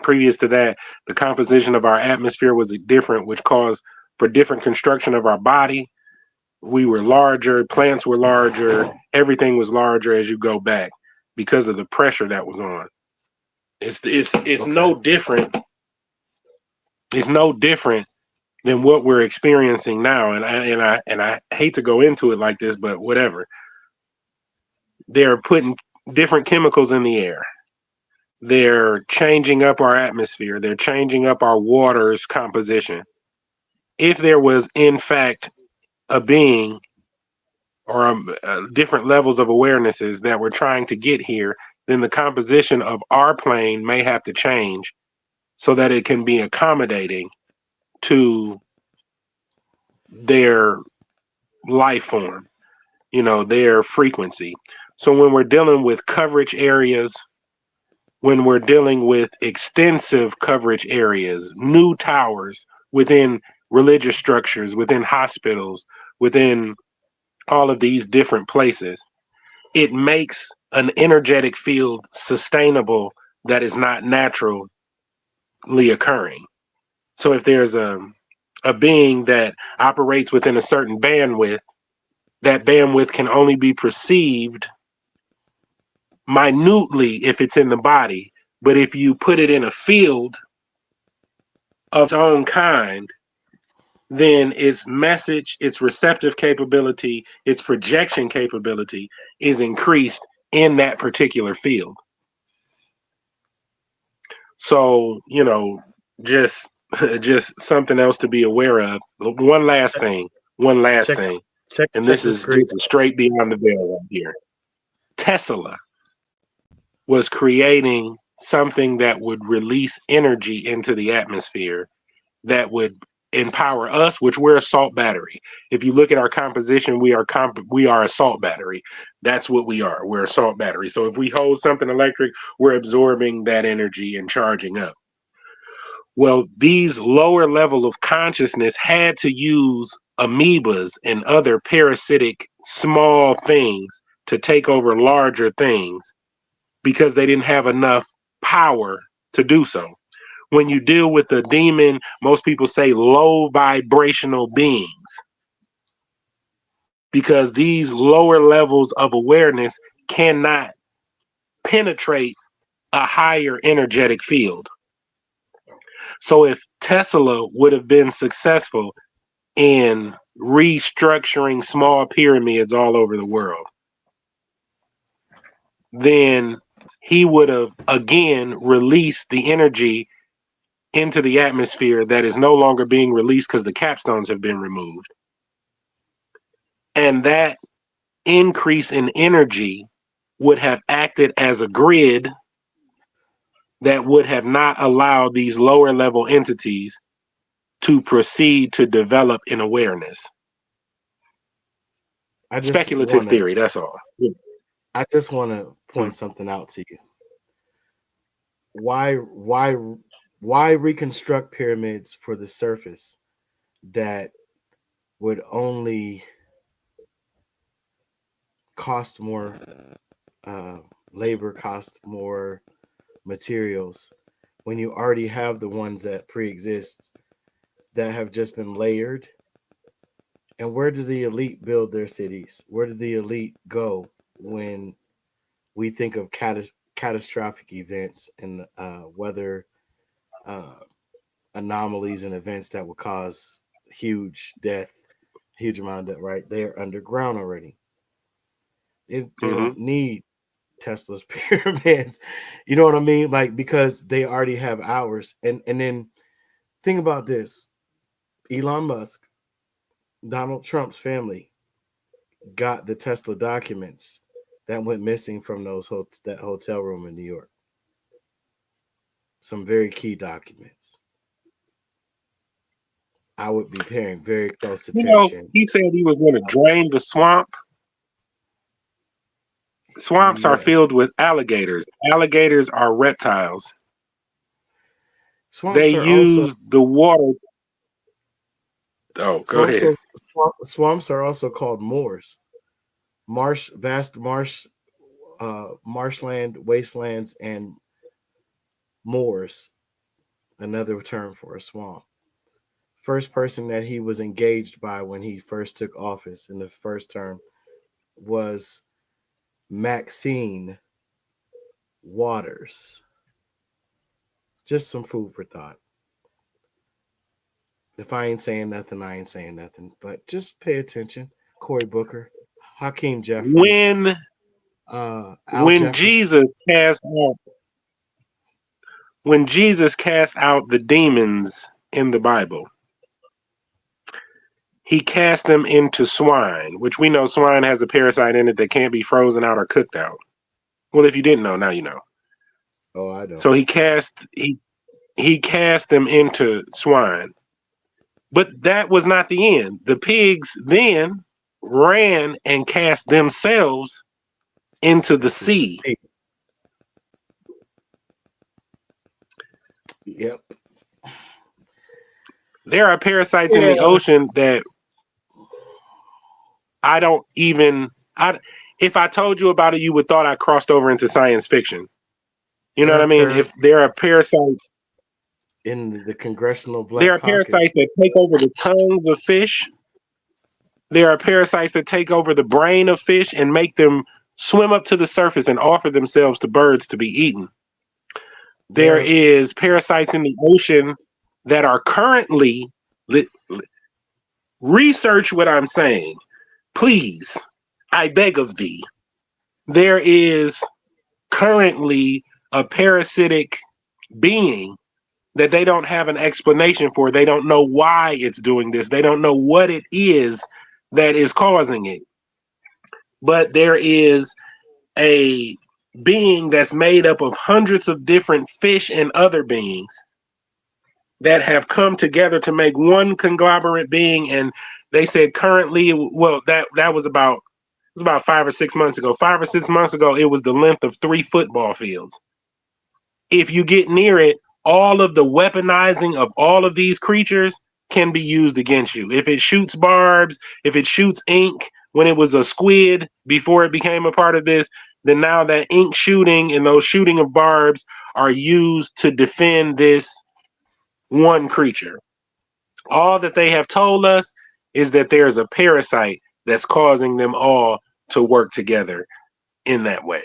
Previous to that, the composition of our atmosphere was different, which caused for different construction of our body. We were larger, plants were larger, everything was larger as you go back because of the pressure that was on. It's Okay. no different. It's no different than what we're experiencing now. And I hate to go into it like this, but whatever. They're putting different chemicals in the air. They're changing up our atmosphere. They're changing up our water's composition. If there was in fact a being or different levels of awarenesses that we're trying to get here, then the composition of our plane may have to change so that it can be accommodating to their life form, their frequency. So when we're dealing with coverage areas, when we're dealing with extensive coverage areas, new towers within religious structures, within hospitals, within all of these different places, it makes an energetic field sustainable that is not naturally occurring. So if there's a being that operates within a certain bandwidth, that bandwidth can only be perceived minutely if it's in the body. But if you put it in a field of its own kind, then its message, its receptive capability, its projection capability is increased in that particular field. So, just just something else to be aware of. One last thing, Check and check this the is screen. just straight beyond the veil right here. Tesla was creating something that would release energy into the atmosphere that would empower us, which we're a salt battery. If you look at our composition, we are a salt battery. That's what we are. We're a salt battery. So if we hold something electric, we're absorbing that energy and charging up. Well, these lower level of consciousness had to use amoebas and other parasitic small things to take over larger things because they didn't have enough power to do so. When you deal with a demon, most people say low vibrational beings because these lower levels of awareness cannot penetrate a higher energetic field. So if Tesla would have been successful in restructuring small pyramids all over the world, then he would have again released the energy into the atmosphere that is no longer being released because the capstones have been removed. And that increase in energy would have acted as a grid that would have not allowed these lower level entities to proceed to develop in awareness. Speculative theory, that's all. I just want to point something out to you. Why reconstruct pyramids for the surface that would only cost more labor, cost more materials, when you already have the ones that pre-exist that have just been layered? And where do the elite build their cities? Where do the elite go when we think of catastrophic events and weather anomalies and events that would cause huge death, huge amount of death, right? They are underground already. They don't need Tesla's pyramids. You know what I mean? Like, because they already have ours. And then think about this. Elon Musk, Donald Trump's family got the Tesla documents that went missing from that hotel room in New York. Some very key documents. I would be paying very close attention. He said he was going to drain the swamp. Swamps are filled with alligators. Alligators are reptiles. They use the water. Oh, go ahead. Swamps are also called moors. Vast marshland, wastelands, and moors, another term for a swamp. First person that he was engaged by when he first took office in the first term was Maxine Waters. Just some food for thought. If I ain't saying nothing, I ain't saying nothing. But just pay attention. Cory Booker, Hakeem Jeffries. When Jesus cast out the demons in the Bible, he cast them into swine, which we know swine has a parasite in it that can't be frozen out or cooked out. Well, if you didn't know, now you know. Oh, I know. So he cast them into swine. But that was not the end. The pigs then ran and cast themselves into the sea. Yep. There are parasites in the ocean that I don't even. If I told you about it, you would thought I crossed over into science fiction. You know what I mean? If there are parasites in the Congressional Black there are Caucus, parasites that take over the tongues of fish. There are parasites that take over the brain of fish and make them swim up to the surface and offer themselves to birds to be eaten. There is parasites in the ocean that are currently research what I'm saying. Please, I beg of thee. There is currently a parasitic being that they don't have an explanation for. They don't know why it's doing this. They don't know what it is that is causing it. But there is a being that's made up of hundreds of different fish and other beings that have come together to make one conglomerate being. And they said currently, well, that was about 5 or 6 months ago. 5 or 6 months ago, it was the length of 3 football fields. If you get near it, all of the weaponizing of all of these creatures can be used against you. If it shoots barbs, if it shoots ink, when it was a squid before it became a part of this, then now that ink shooting and those shooting of barbs are used to defend this one creature. All that they have told us is that there's a parasite that's causing them all to work together in that way.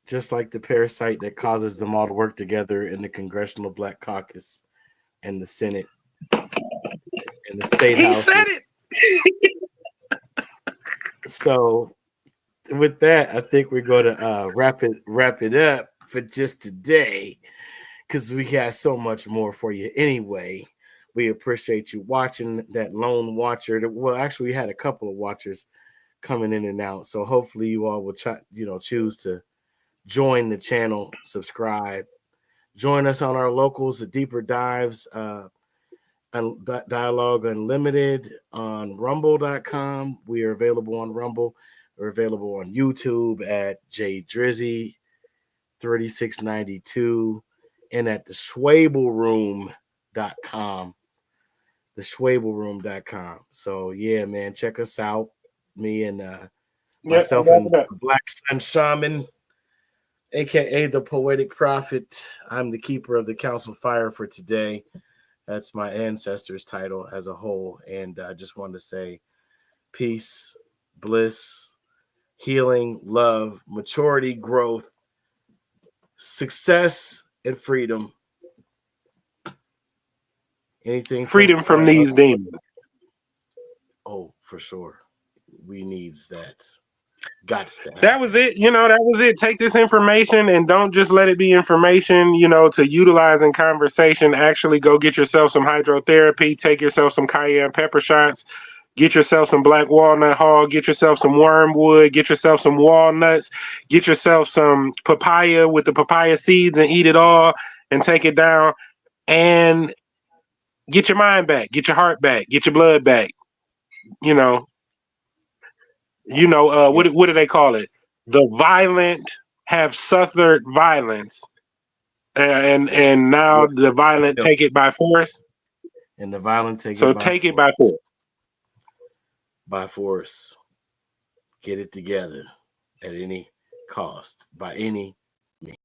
Just like the parasite that causes them all to work together in the Congressional Black Caucus and the Senate and the state houses. He said it. So with that, I think we're going to wrap it up for just today, because we got so much more for you anyway. We appreciate you watching. That lone watcher. Well, actually, we had a couple of watchers coming in and out, so hopefully you all will choose to join the channel, subscribe, join us on our locals, the Deeper Dives, Dialogue Unlimited on rumble.com. We are available on Rumble. We're available on YouTube at Jay.Drewz 3692 and at theshwableroom.com. Theshwableroom.com. So yeah, man, check us out. Me and myself and Black Sun Shaman, aka the Poetic Prophet. I'm the keeper of the Council Fire for today. That's my ancestors' title as a whole. And I just wanted to say peace, bliss, healing, love, maturity, growth, success, and freedom. Anything freedom from these demons. Oh, for sure. We needs that. That was it. That was it. Take this information and don't just let it be information, to utilize in conversation. Actually go get yourself some hydrotherapy, take yourself some cayenne pepper shots, get yourself some black walnut hog, get yourself some wormwood, get yourself some walnuts, get yourself some papaya with the papaya seeds and eat it all and take it down and get your mind back, get your heart back, get your blood back. What do they call it? The violent have suffered violence, and now the violent take it by force. And the violent take it by force. By force. Get it together at any cost, by any means.